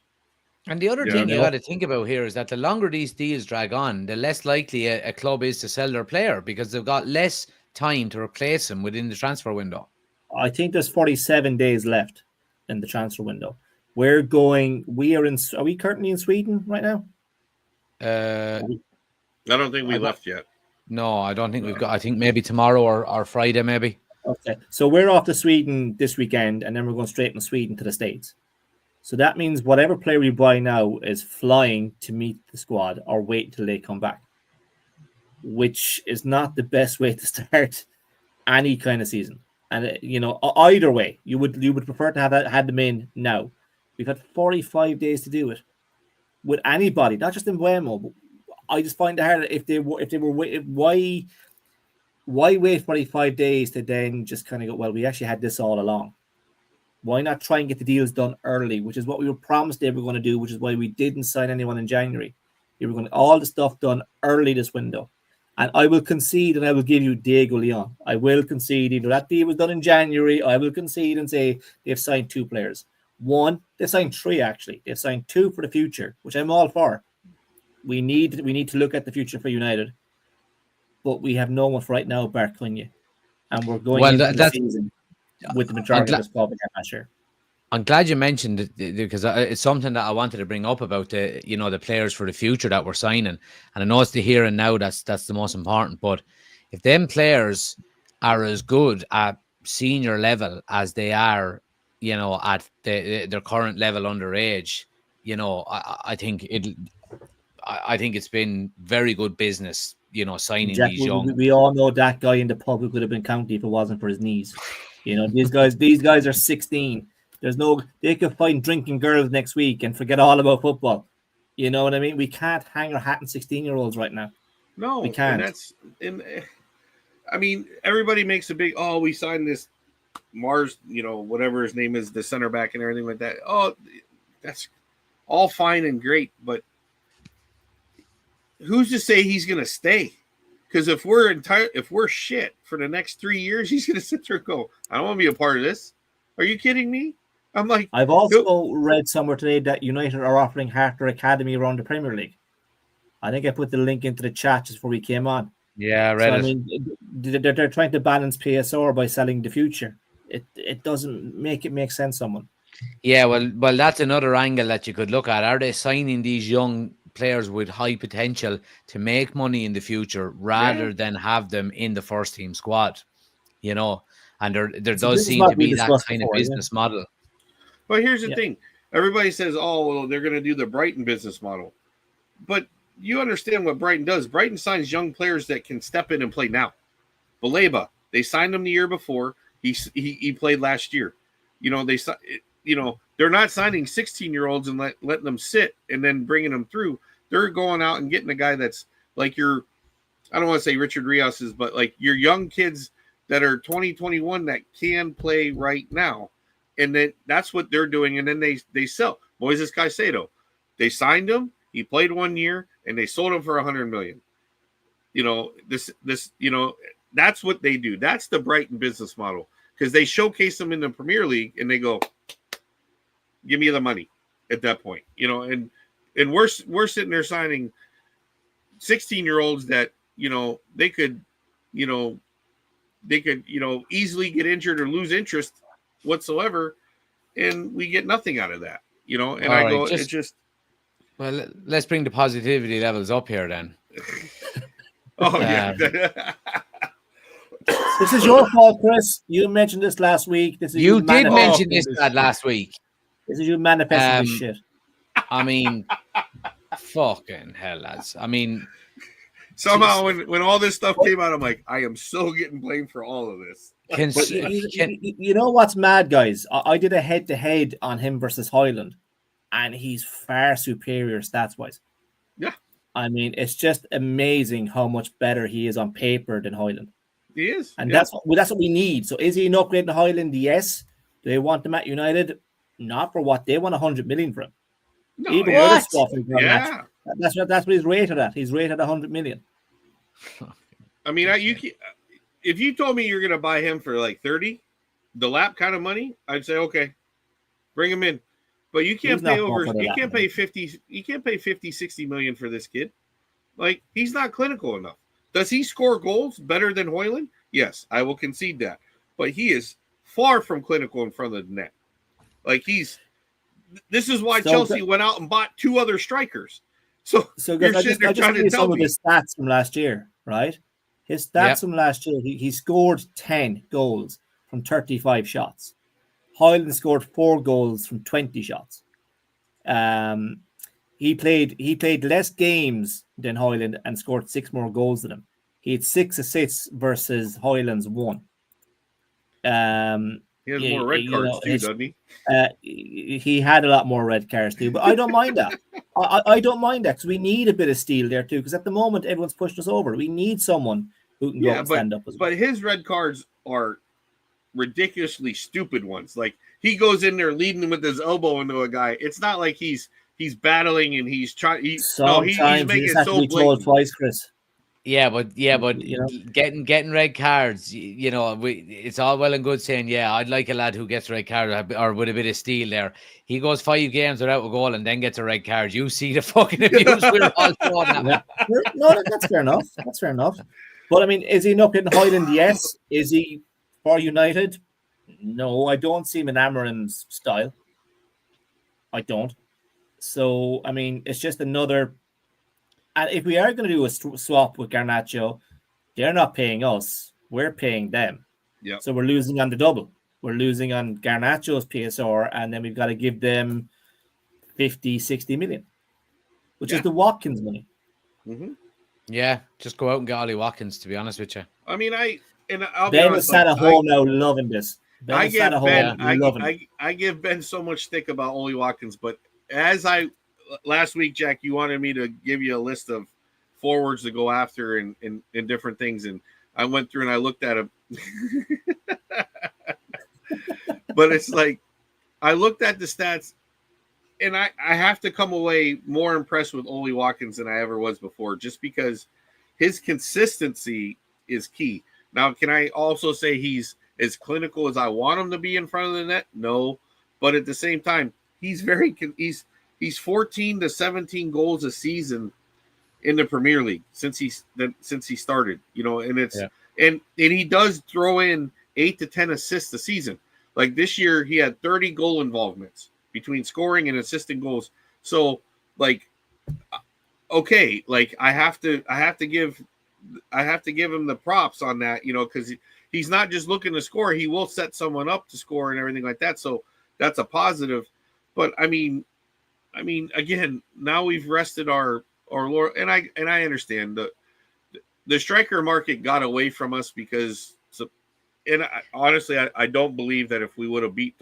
And the other thing you got to think about here is that the longer these deals drag on, the less likely a club is to sell their player, because they've got less time to replace him within the transfer window. I think there's 47 days left in the transfer window. Are we currently in Sweden right now? I don't think we left yet. No, I don't think we've got. I think maybe tomorrow or Friday, maybe. Okay, so we're off to Sweden this weekend, and then we're going straight from Sweden to the States. So that means whatever player we buy now is flying to meet the squad or wait until they come back, which is not the best way to start any kind of season. And either way, you would prefer to have had them in now. We've had 45 days to do it with anybody, not just in Mbuemo. I just find it hard if they were why wait 45 days to then just kind of go, well, we actually had this all along. Why not try and get the deals done early, which is what we were promised they were going to do, which is why we didn't sign anyone in January. We were going to all the stuff done early this window. And I will concede and I will give you Diego Leon. I will concede either that deal was done in January. I will concede and say they've signed 2 players. One, they've signed 3 actually. They've signed 2 for the future, which I'm all for. We need to look at the future for United. But we have no one for right now, Bart Cunha. And we're going into the season with the majority of the squad. I'm sure. I'm glad you mentioned it, because it's something that I wanted to bring up about the players for the future that we're signing. And I know it's the here and now that's the most important. But if them players are as good at senior level as they are, at their current level underage, I think it's been very good business, signing Jack, these young. We all know that guy in the pub who could have been county if it wasn't for his knees. These guys are 16. They could find drinking girls next week and forget all about football. You know what I mean? We can't hang our hat on 16-year-olds right now. No, we can't. Everybody makes a big, we signed this Mars, whatever his name is, the center back and everything like that. Oh, that's all fine and great, but who's to say he's going to stay? Because if we're shit for the next 3 years, he's going to sit there and go, I don't want to be a part of this. Are you kidding me? I'm like, I've also read somewhere today that United are offering Harter Academy around the Premier League. I think I put the link into the chat just before we came on. Yeah, I read it. They're trying to balance PSR by selling the future. It doesn't make sense, someone. Yeah, well, that's another angle that you could look at. Are they signing these young players with high potential to make money in the future rather than have them in the first team squad? And there does seem to be that kind of business model. But here's the thing. Everybody says, they're going to do the Brighton business model. But you understand what Brighton does. Brighton signs young players that can step in and play now. Baleba, they signed him the year before. He played last year. They're not signing 16-year-olds and letting them sit and then bringing them through. They're going out and getting a guy that's like I don't want to say Richard Rios's, but like your young kids that are 2021 that can play right now. And then that's what they're doing. And then they sell Moises Caicedo. They signed him. He played 1 year and they sold him for $100 million. That's what they do. That's the Brighton business model, because they showcase them in the Premier League and they go, give me the money at that point, and we're sitting there signing 16-year-olds that, they could easily get injured or lose interest whatsoever, and we get nothing out of that, and all I go, it's just. Well, let's bring the positivity levels up here then. Yeah. This is your fault, Chris. You mentioned this last week. This is You did mention manifesting this lad last week. This is you manifesting this shit. I mean, fucking hell, lads. I mean, somehow when all this stuff came out, I'm like, I am so getting blamed for all of this. But you know what's mad, guys? I did a head-to-head on him versus Højlund, and he's far superior stats-wise. Yeah. I mean, it's just amazing how much better he is on paper than Højlund. He is. And that's what we need. So is he an upgrade to Højlund? Yes. Do they want him at United? Not for what they want 100 million for him. No, even yeah. other stuff. Yeah. That's what he's rated at. He's rated 100 million. I mean, if you told me you're going to buy him for like 30, the lap kind of money, I'd say, okay, bring him in. But you can't pay you can't pay 50, 60 million for this kid. Like, he's not clinical enough. Does he score goals better than Højlund? Yes, I will concede that. But he is far from clinical in front of the net. Like, this is why Chelsea went out and bought 2 other strikers. So guys, I just give you some of his stats from last year, right? His stats from last year, he scored 10 goals from 35 shots. Højlund scored 4 goals from 20 shots. He played less games than Højlund and scored 6 more goals than him. He had 6 assists versus Højlund's 1. He has more red cards too, doesn't he? He had a lot more red cards too, but I don't mind that. I don't mind that because we need a bit of steel there too. Because at the moment, everyone's pushed us over. We need someone who can go and stand up as well. But his red cards are ridiculously stupid ones. Like, he goes in there leading with his elbow into a guy. It's not like he's battling and he's trying. He's making it so blatant. Twice, Chris. Yeah, but you know, getting red cards, it's all well and good saying, yeah, I'd like a lad who gets a red card or with a bit of steel there. He goes 5 games without a goal and then gets a red card. You see the fucking abuse we're all throwing at. No, that's fair enough. That's fair enough. But I mean, is he not getting Højlund? Yes. Is he for United? No, I don't see him in Amorim's style. I don't. So, I mean, it's just another. And if we are going to do a swap with Garnacho, they're not paying us. We're paying them. Yeah. So we're losing on the double. We're losing on Garnacho's PSR, and then we've got to give them 50, 60 million, which is the Watkins money. Mm-hmm. Yeah, just go out and get Ollie Watkins, to be honest with you. I mean, I'll be Ben honest, is sat at home now loving this. I give Ben so much stick about Ollie Watkins, but last week, Jack, you wanted me to give you a list of forwards to go after in different things, and I went through and I looked at them. But it's like, I looked at the stats, and I have to come away more impressed with Ollie Watkins than I ever was before, just because his consistency is key. Now, can I also say he's as clinical as I want him to be in front of the net? No, but at the same time, he's 14 to 17 goals a season in the Premier League since he started, and it's and he does throw in 8 to 10 assists a season. Like this year, he had 30 goal involvements between scoring and assisting goals. So, like, okay, like I have to give him the props on that, because he's not just looking to score; he will set someone up to score and everything like that. So that's a positive. But I mean, again, now we've rested our Lord, and I understand the striker market got away from us because. Honestly, I don't believe that if we would have beat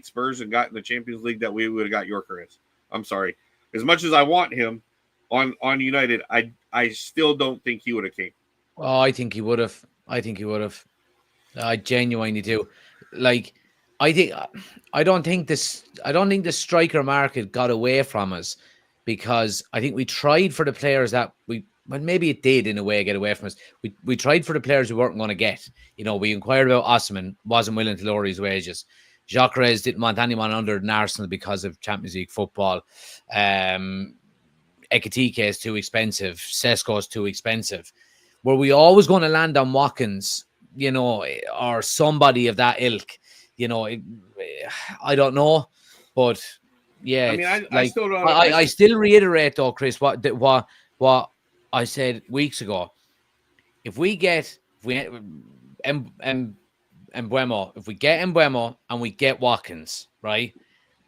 Spurs and gotten the Champions League, that we would have got Gyökeres. I'm sorry. As much as I want him on United, I still don't think he would have came. Oh, I think he would have. I genuinely do. Like, I don't think the striker market got away from us because I think we tried for the players that well, maybe it did in a way get away from us. We tried for the players we weren't going to get. We inquired about Osimhen, wasn't willing to lower his wages. Gyökeres didn't want anyone under in Arsenal because of Champions League football. Ekitike is too expensive. Sesko is too expensive. Were we always going to land on Watkins, or somebody of that ilk? I don't know. But, yeah. I mean, I still don't. I still reiterate, though, Chris, what I said weeks ago. If we get if we Mbuemo, if we get Mbuemo and we get Watkins, right,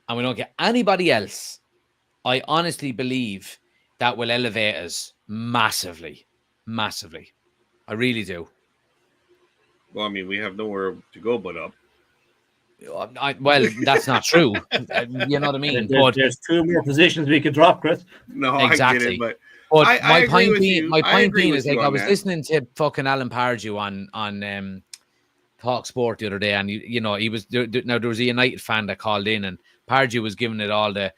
and we don't get anybody else, I honestly believe that will elevate us massively, massively. I really do. Well, I mean, we have nowhere to go but up. Well, that's not true. You know what I mean? There's 2 more positions we could drop, Chris. No, exactly. I get it, but my agree point with being, you. my I point agree being with is you like I on was that. listening to fucking Alan Pardew on Talk Sport the other day, and he was there was a United fan that called in, and Pardew was giving it all the,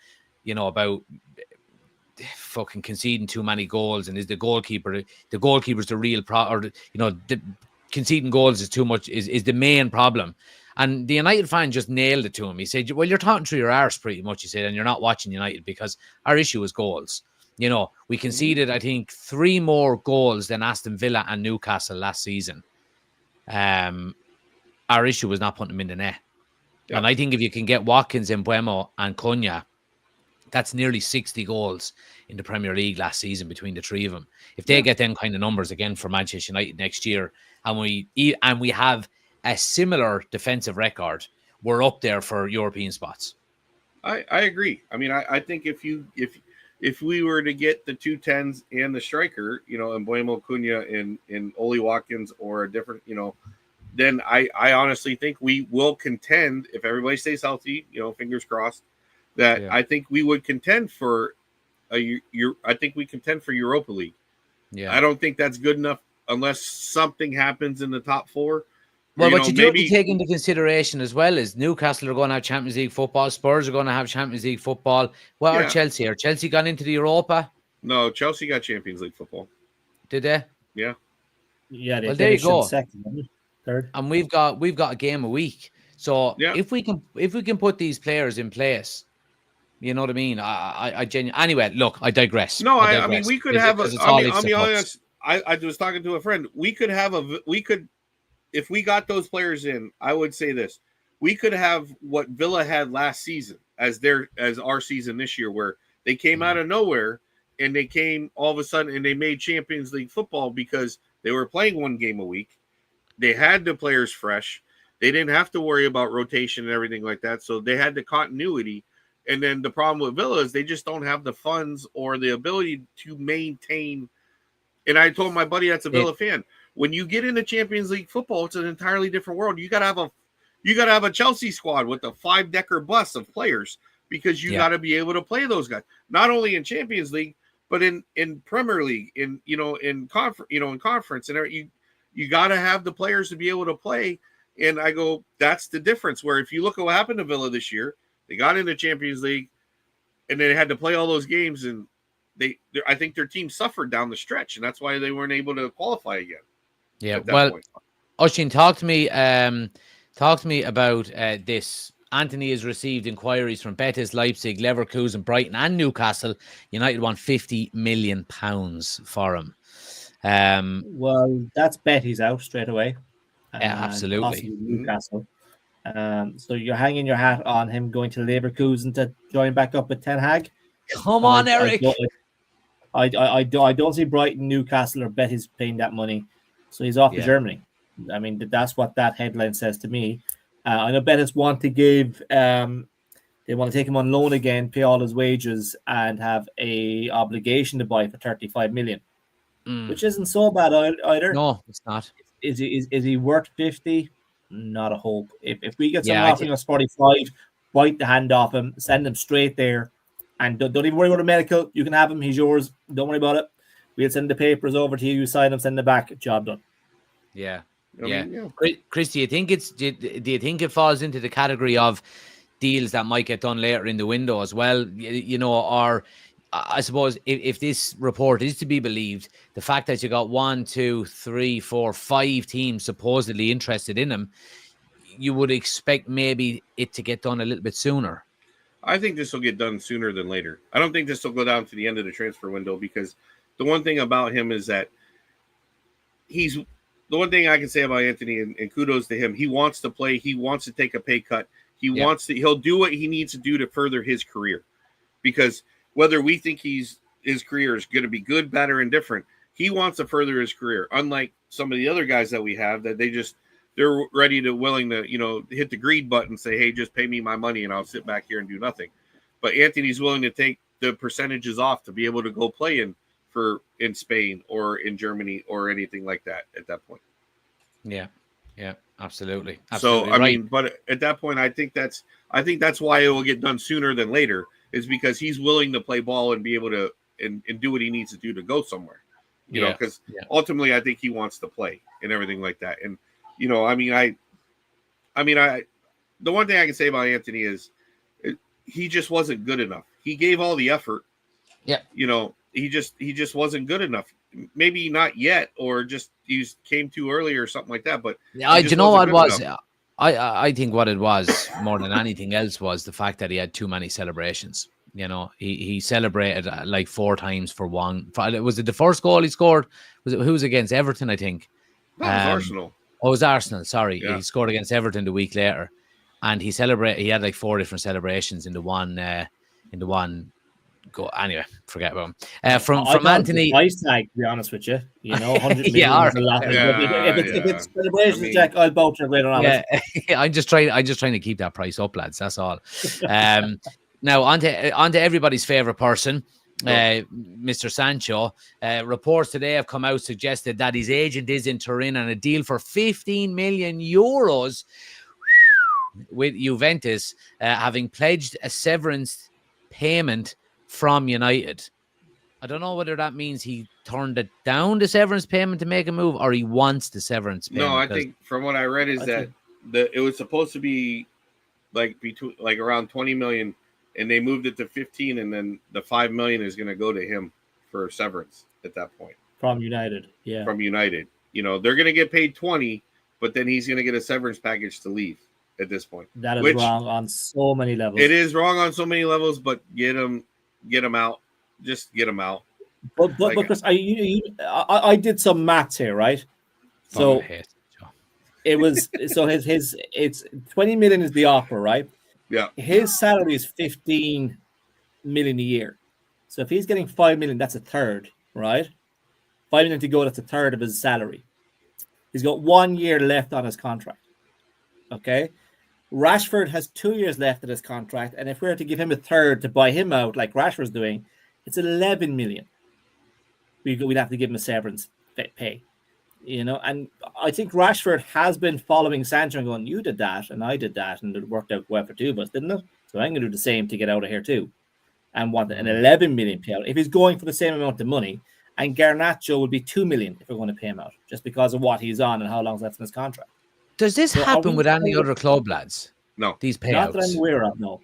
about fucking conceding too many goals, and is the goalkeeper's the real problem, or the conceding goals is too much is the main problem. And the United fan just nailed it to him. He said, well, you're talking through your arse pretty much, he said, and you're not watching United, because our issue is goals. We conceded, I think, 3 more goals than Aston Villa and Newcastle last season. Our issue was not putting them in the net. Yeah. And I think if you can get Watkins, Mbuemo, and Cunha, that's nearly 60 goals in the Premier League last season between the 3 of them. If they get them kind of numbers again for Manchester United next year, and we have a similar defensive record, we're up there for European spots. I agree. I mean, I think if we were to get the 2 10s and the striker, Mbuemo, Cunha, and Oli Watkins, or a different, then I honestly think we will contend, if everybody stays healthy, fingers crossed, that I think we would contend for I think we contend for Europa League. Yeah. I don't think that's good enough unless something happens in the top 4. Well, what you do have to take into consideration as well is Newcastle are going to have Champions League football. Spurs are going to have Champions League football. What are Chelsea? Are Chelsea gone into the Europa? No, Chelsea got Champions League football. Did they? Yeah. Yeah. Well, there you go. Second, third. And we've got a game a week. So if we can put these players in place, you know what I mean? I genuinely. Anyway, look, I digress. No, I mean, we could have I'll be honest. I was talking to a friend. We could if we got those players in, I would say this: we could have what Villa had last season as our season this year, where they came out of nowhere and they came all of a sudden and they made Champions League football because they were playing 1 game a week. They had the players fresh. They didn't have to worry about rotation and everything like that. So they had the continuity. And then the problem with Villa is they just don't have the funds or the ability to maintain. And I told my buddy that's a Villa fan, when you get into Champions League football, it's an entirely different world. You gotta have a Chelsea squad with a 5-decker bus of players, because you gotta be able to play those guys, not only in Champions League, but in Premier League, in conference, and you gotta have the players to be able to play. And I go, that's the difference. Where if you look at what happened to Villa this year, they got into Champions League, and they had to play all those games, and I think their team suffered down the stretch, and that's why they weren't able to qualify again. Yeah, well, Oisin, talk to me about this. Antony has received inquiries from Betis, Leipzig, Leverkusen, Brighton, and Newcastle. United want £50 million for him. Well, that's Betis out straight away. Yeah, absolutely. Newcastle. So you're hanging your hat on him going to Leverkusen to join back up with Ten Hag. Come on, Eric. I don't see Brighton, Newcastle, or Betis paying that money. So he's off to Germany. I mean, that's what that headline says to me. I know Betis want to give, they want to take him on loan again, pay all his wages, and have a obligation to buy for 35 million, which isn't so bad either. No, it's not. Is he worth 50? Not a hope. If we get someone offering us 45, bite the hand off him, send him straight there, and don't even worry about the medical. You can have him. He's yours. Don't worry about it. We'll send the papers over to you. You sign them, send them back. Job done. Yeah. Chris, do you think it falls into the category of deals that might get done later in the window as well? Or I suppose if this report is to be believed, the fact that you got 1, 2, 3, 4, 5 teams supposedly interested in him, you would expect maybe it to get done a little bit sooner. I think this will get done sooner than later. I don't think this will go down to the end of the transfer window, because the one thing about him is that the one thing I can say about Antony, and kudos to him, he wants to play. He wants to take a pay cut. He'll do what he needs to do to further his career, because whether we think his career is going to be good, bad, or indifferent, he wants to further his career. Unlike some of the other guys that we have, that they're ready to willing to, hit the greed button and say, hey, just pay me my money and I'll sit back here and do nothing. But Antony's willing to take the percentages off to be able to go play in Spain or in Germany or anything like that at that point. Yeah, absolutely. So I right. mean, but at that point, I think that's why it will get done sooner than later, is because he's willing to play ball and be able to and do what he needs to do to go somewhere. Because ultimately, I think he wants to play and everything like that. And the one thing I can say about Antony is he just wasn't good enough. He gave all the effort. Yeah. He just wasn't good enough. Maybe not yet, or just he came too early or something like that. But you know what it was? I think what it was more than anything else was the fact that he had too many celebrations. He celebrated like 4 times for one. Was it the first goal he scored? Who was against Everton? I think. No, it was Arsenal. Oh, it was Arsenal. Sorry, Yeah. He scored against Everton the week later, and he had like 4 different celebrations in the one. Go anyway. Forget about him. From Antony. Price tag, to be honest with you, 100 million Yeah, is a lot. Yeah, if it's celebrations, Jack, I'll vouch for it. Yeah, I'm just trying to keep that price up, lads. That's all. Now on to everybody's favorite person, Mr. Sancho. Reports today have come out suggested that his agent is in Turin on a deal for 15 million euros with Juventus, having pledged a severance payment from United. I don't know whether that means he turned it down, the severance payment, to make a move, or he wants the severance payment. No, I think from what I read is that it was supposed to be like around 20 million, and they moved it to 15, and then the 5 million is going to go to him for severance at that point. From United. Yeah. From United. They're going to get paid 20, but then he's going to get a severance package to leave at this point. That is wrong on so many levels. It is wrong on so many levels, but get him out. Just get him out. But Chris, I did some maths here, right? So it was it's 20 million is the offer, right? Yeah. His salary is 15 million a year. So if he's getting 5 million, that's a third, right? 5 million to go, that's a third of his salary. He's got 1 year left on his contract. Okay. Rashford has 2 years left of his contract, and if we were to give him a third to buy him out, like Rashford's doing, it's 11 million. We'd have to give him a severance pay, And I think Rashford has been following Sancho and going, "You did that, and I did that, and it worked out well for 2 of us, didn't it? So I'm going to do the same to get out of here too, and want an 11 million payout if he's going for the same amount of money." And Garnacho would be 2 million if we're going to pay him out, just because of what he's on and how long's left in his contract. Does this happen with any other club, lads? No. These payouts? Not that I'm aware of, no.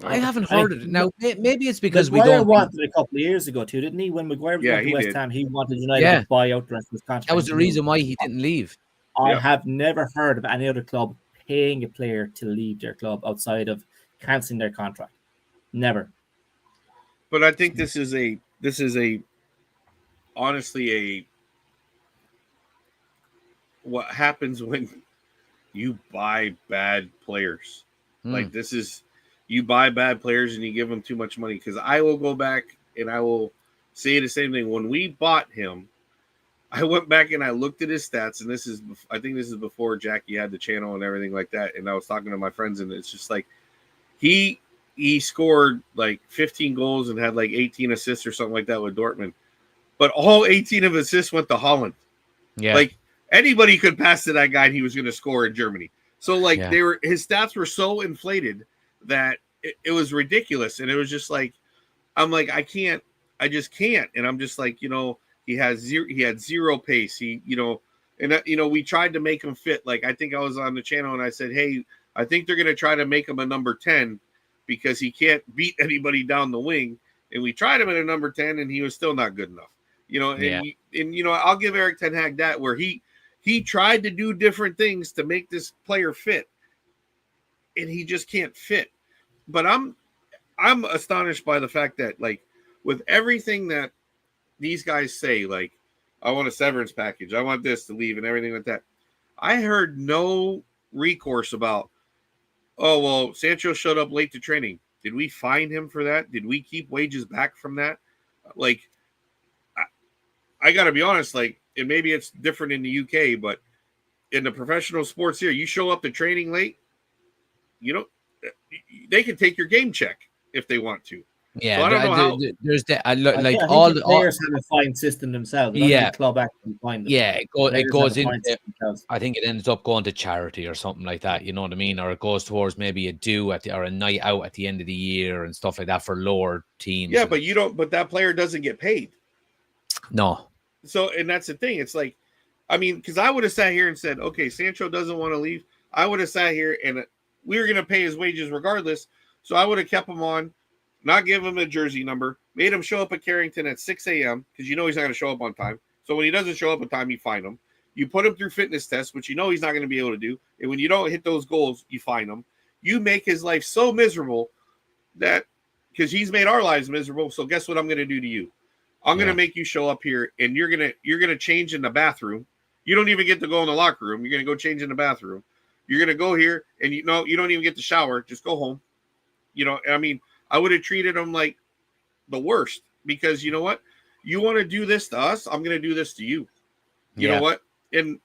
I haven't heard of it. Now, maybe it's because Maguire we don't... wanted it a couple of years ago, too, didn't he? When Maguire was going to West Ham, he wanted United to buy out the rest of his contract. That was the reason why he didn't leave. I have never heard of any other club paying a player to leave their club outside of cancelling their contract. Never. But I think this is honestly what happens when you buy bad players. Like this is, you buy bad players and you give them too much money. Because I will go back and I will say the same thing. When we bought him, I went back and I looked at his stats, and I think this is before Jackie had the channel and everything like that. And I was talking to my friends, and it's just like he scored like 15 goals and had like 18 assists or something like that with Dortmund. But all 18 of his assists went to Holland. Yeah. Like anybody could pass to that guy and he was going to score in Germany. So like his stats were so inflated that it was ridiculous. And it was just like, I'm like, I just can't. And I'm just like, he had zero pace. We tried to make him fit. Like, I think I was on the channel and I said, hey, I think they're going to try to make him a number 10 because he can't beat anybody down the wing. And we tried him at a number 10 and he was still not good enough. I'll give Eric Ten Hag that, where he tried to do different things to make this player fit, and he just can't fit. But I'm astonished by the fact that, like, with everything that these guys say, like, I want a severance package, I want this to leave and everything like that, I heard no recourse about, oh, well, Sancho showed up late to training. Did we fine him for that? Did we keep wages back from that? Like, I got to be honest, like, and maybe it's different in the UK, but in the professional sports here, you show up to training late, you know, they can take your game check if they want to. Yeah, so I don't know how. There's that. I I like think all the players have a fine system themselves. I don't think Yeah. the club actually find them. Yeah, it Players goes have a fine into. system themselves. I think it ends up going to charity or something like that. You know what I mean? Or it goes towards maybe a due or a night out at the end of the year and stuff like that for lower teams. Yeah, but you don't. But that player doesn't get paid. No. So, and that's the thing. It's like, I mean, because I would have sat here and said, okay, Sancho doesn't want to leave. I would have sat here and we were going to pay his wages regardless. So I would have kept him on, not give him a jersey number, made him show up at Carrington at 6 a.m. because you know he's not going to show up on time. So when he doesn't show up on time, you fine him. You put him through fitness tests, which you know he's not going to be able to do. And when you don't hit those goals, you fine him. You make his life so miserable that because he's made our lives miserable. So guess what I'm going to do to you? I'm going to make you show up here and you're going to change in the bathroom. You don't even get to go in the locker room. You're going to go change in the bathroom. You're going to go here and you don't even get to shower. Just go home. You know, I mean, I would have treated him like the worst because you know what? You want to do this to us? I'm going to do this to you. You know what? And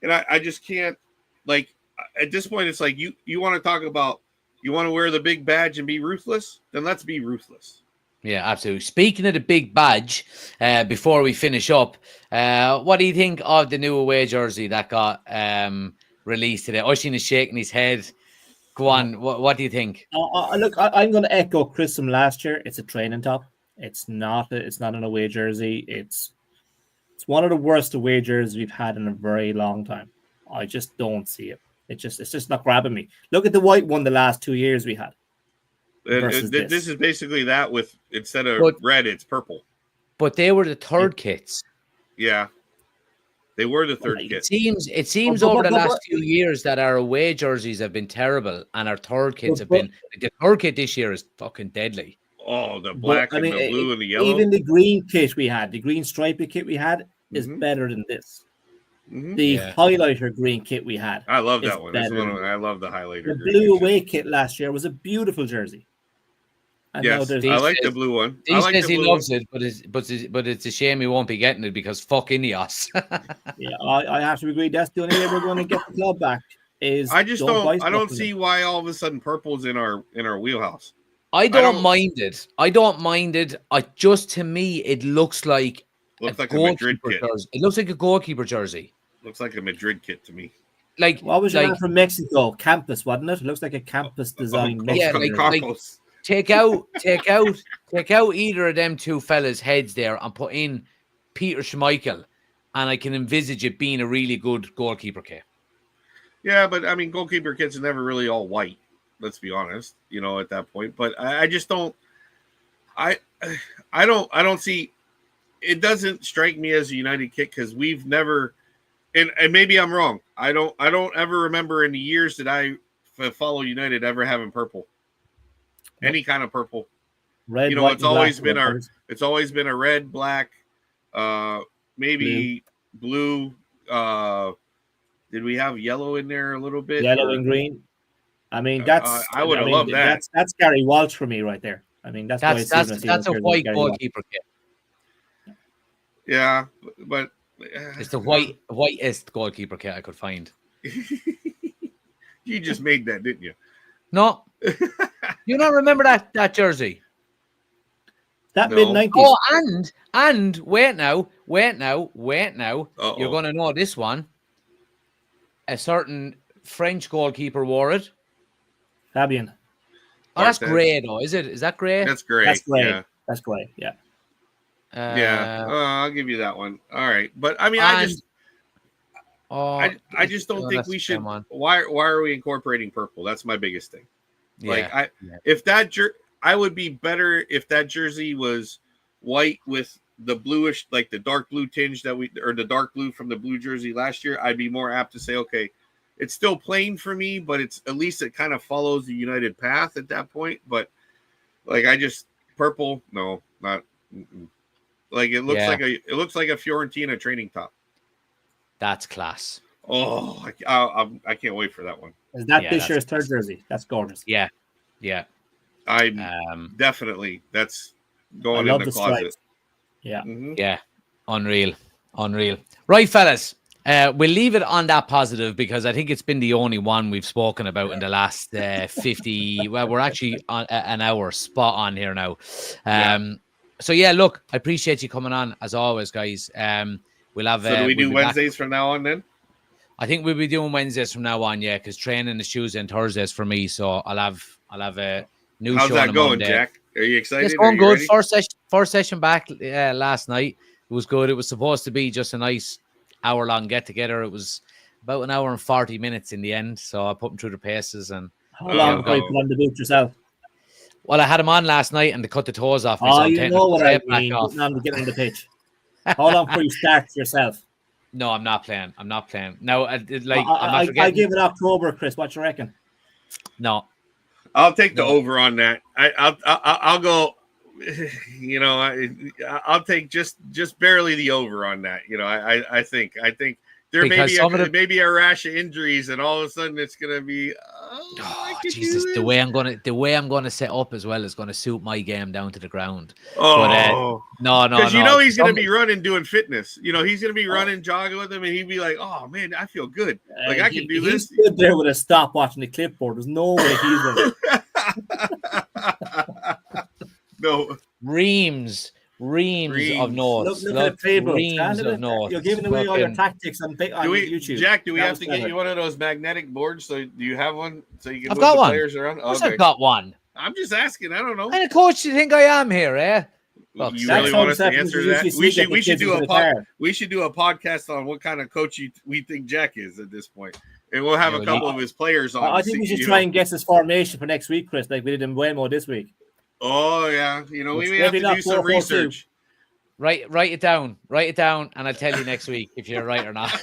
I just can't, like, at this point, it's like you want to talk about, you want to wear the big badge and be ruthless? Then let's be ruthless. Yeah, absolutely. Speaking of the big badge, before we finish up, what do you think of the new away jersey that got released today? Oisin is shaking his head. Go on. What do you think? Look, I'm going to echo Chris from last year. It's a training top. It's not an away jersey. It's one of the worst away jerseys we've had in a very long time. I just don't see it. It's just not grabbing me. Look at the white one the last 2 years we had. This is basically that with instead of red, it's purple. But they were the third kits. Yeah, they were the third kit. It seems over the last few years that our away jerseys have been terrible, and our third kits have been. The third kit this year is fucking deadly. Oh, the black and the blue and the yellow. Even the green kit we had, the green stripy kit we had, is better than this. The highlighter green kit we had. I love that one. I love the highlighter. The blue away kit last year was a beautiful jersey. And yes, I like the blue one. He says he loves it, but it's a shame he won't be getting it because fuck Ineos. Yeah, I have to agree. That's the only way we're going to get the club back. I don't see why all of a sudden purple's in our wheelhouse. I don't mind it. To me, it looks like a Madrid kit. Jersey. It looks like a goalkeeper jersey. Looks like a Madrid kit to me. Like what was your man from Mexico? Campus, wasn't it? It looks like a campus design. Take out either of them two fellas' heads there and put in Peter Schmeichel, and I can envisage it being a really good goalkeeper kit. Yeah, but I mean, goalkeeper kits are never really all white. Let's be honest, at that point. But I just don't. I don't see. It doesn't strike me as a United kit because we've never. And maybe I'm wrong. I don't ever remember in the years that I follow United ever having purple. Any kind of purple. Red, it's always been a red, black, maybe blue. Did we have yellow in there a little bit? Yellow and green. I mean, that's I would have loved that. That's Gary Walsh for me right there. I mean, that's a white goalkeeper kit. Yeah, but it's the whitest goalkeeper kit I could find. You just made that, didn't you? No. You don't remember that jersey? That mid-90s. Oh, and wait now. Uh-oh. You're going to know this one. A certain French goalkeeper wore it. Fabian. Oh, that's grey, though, is it? Is that grey? That's grey. Yeah. That's grey, yeah. I'll give you that one. All right. But, I mean, I just don't think we should. Why are we incorporating purple? That's my biggest thing. If that I would be better if that jersey was white with the bluish, like the dark blue tinge or the dark blue from the blue jersey last year. I'd be more apt to say, okay, it's still plain for me, but it's at least it kind of follows the United path at that point. But purple, no, not. Like it looks like a Fiorentina training top. That's class. Oh, I can't wait for that one. Is that this year's third jersey? That's gorgeous. Yeah. I'm definitely that's going in the closet. Yeah. Yeah. Unreal. Right, fellas. We'll leave it on that positive because I think it's been the only one we've spoken about in the last 50. Well, we're actually on an hour spot on here now. So yeah, look, I appreciate you coming on as always, guys. We'll have. So do we we'll do be Wednesdays back. from now on then? I think we'll be doing Wednesdays from now on, yeah, because training is Tuesday and Thursdays for me. So I'll have a new How's show that on going, Monday. Jack? Are you excited? It's going Are you good. ready? First session back last night. It was good. It was supposed to be just a nice hour-long get-together. It was about an hour and 40 minutes in the end. So I put them through the paces. And How long before you put on the boot yourself? well, I had them on last night and they cut the toes off me. Oh, so I'm you taking know the what I tape back mean. off. Getting on the pitch. How long before you start yourself? No, I'm not playing. No, I'm not I forgetting. give it October, Chris. What you reckon? No. I'll take the over on that. I'll go. You know, I'll take just barely the over on that. You know, I think there may be a rash of injuries, and all of a sudden it's gonna be. Oh, Jesus! The way I'm gonna set up as well is gonna suit my game down to the ground. Oh, but, no, because you know he's gonna be running, doing fitness. You know, he's gonna be running, jogging with him, and he'd be like, "Oh man, I feel good. Like I can do this." He's stood there with a stopwatch and the clipboard. There's no way he's running. No. Reams of notes. Look at the table. Reams of notes. You're giving away all your tactics on YouTube. Jack, do we have to get you one of those magnetic boards? So do you have one so you can move the players around? Of course, I've got one. I'm just asking. I don't know. What kind of coach do you think I am here, eh? Look, you really want us to answer that? We should do a podcast on what kind of coach we think Jack is at this point. And we'll have a couple of his players on. I think we should try and guess his formation for next week, Chris, like we did in Mbuemo this week. Oh yeah, you know, we may have to do some research. Write it down, and I'll tell you next week if you're right or not.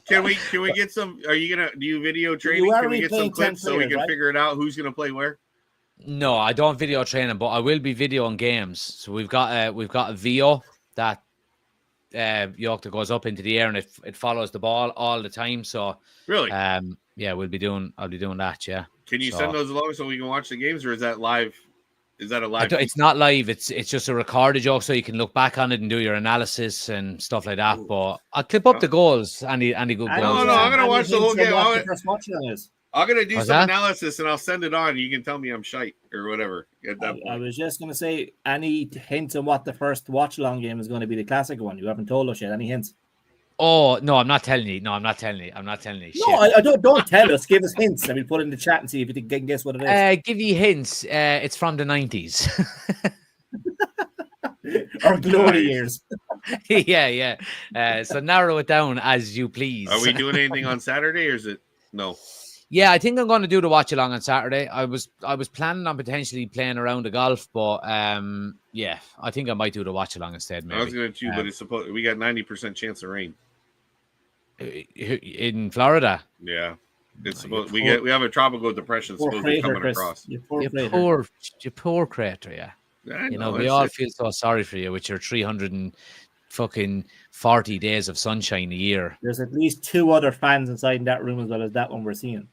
Can we get some? Are you gonna do video training? Can we get some clips so we can figure it out who's gonna play where? No, I don't video training, but I will be videoing games. So we've got a VO that yoke that goes up into the air and it follows the ball all the time. So really, yeah, I'll be doing that. Yeah. Can you send those along so we can watch the games, or is that live? Is that a live? It's not live. It's just a recorded joke, so you can look back on it and do your analysis and stuff like that. But I'll clip up the goals, any good goals. No, I'm gonna watch the whole game. I'm gonna do some analysis and I'll send it on. You can tell me I'm shite or whatever. At that point. I was just gonna say, any hints on what the first watch along game is going to be? The classic one. You haven't told us yet. Any hints? Oh no, I'm not telling you. I'm not telling you. No, I don't tell us. Give us hints, and we'll put it in the chat and see if you can guess what it is. Give you hints. It's from the 90s. Our glory years. Yeah. So narrow it down as you please. Are we doing anything on Saturday, or is it no? Yeah, I think I'm going to do the watch along on Saturday. I was planning on potentially playing around the golf, but yeah, I think I might do the watch along instead. Maybe. I was going to too, but it's supposed we got 90% chance of rain in Florida. Yeah, it's supposed we have a tropical depression supposed to be coming across. You poor crater, yeah. You know, we all feel so sorry for you with your 340 days of sunshine a year. There's at least 2 other fans inside that room as well as that one we're seeing.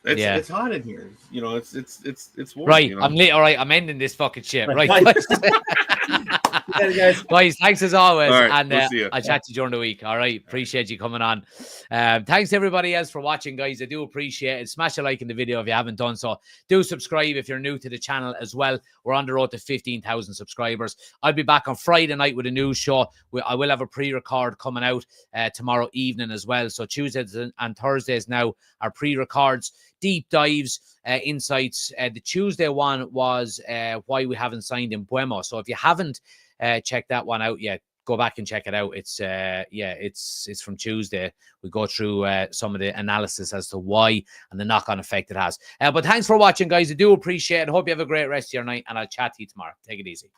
It's hot in here. You know, it's warm. Right, you know? I'm late. All right, I'm ending this fucking shit. Right, guys. Guys, thanks as always. Right, and we'll I'll chat to you during the week. All right, appreciate you coming on. Thanks to everybody else for watching, guys. I do appreciate it. Smash a like in the video if you haven't done so. Do subscribe if you're new to the channel as well. We're on the road to 15,000 subscribers. I'll be back on Friday night with a news show. I will have a pre-record coming out tomorrow evening as well. So Tuesdays and Thursdays now are pre-records. Deep dives, insights. The Tuesday one was why we haven't signed Mbuemo. So if you haven't checked that one out yet, go back and check it out. It's from Tuesday. We go through some of the analysis as to why and the knock-on effect it has. But thanks for watching, guys. I do appreciate it. Hope you have a great rest of your night, and I'll chat to you tomorrow. Take it easy.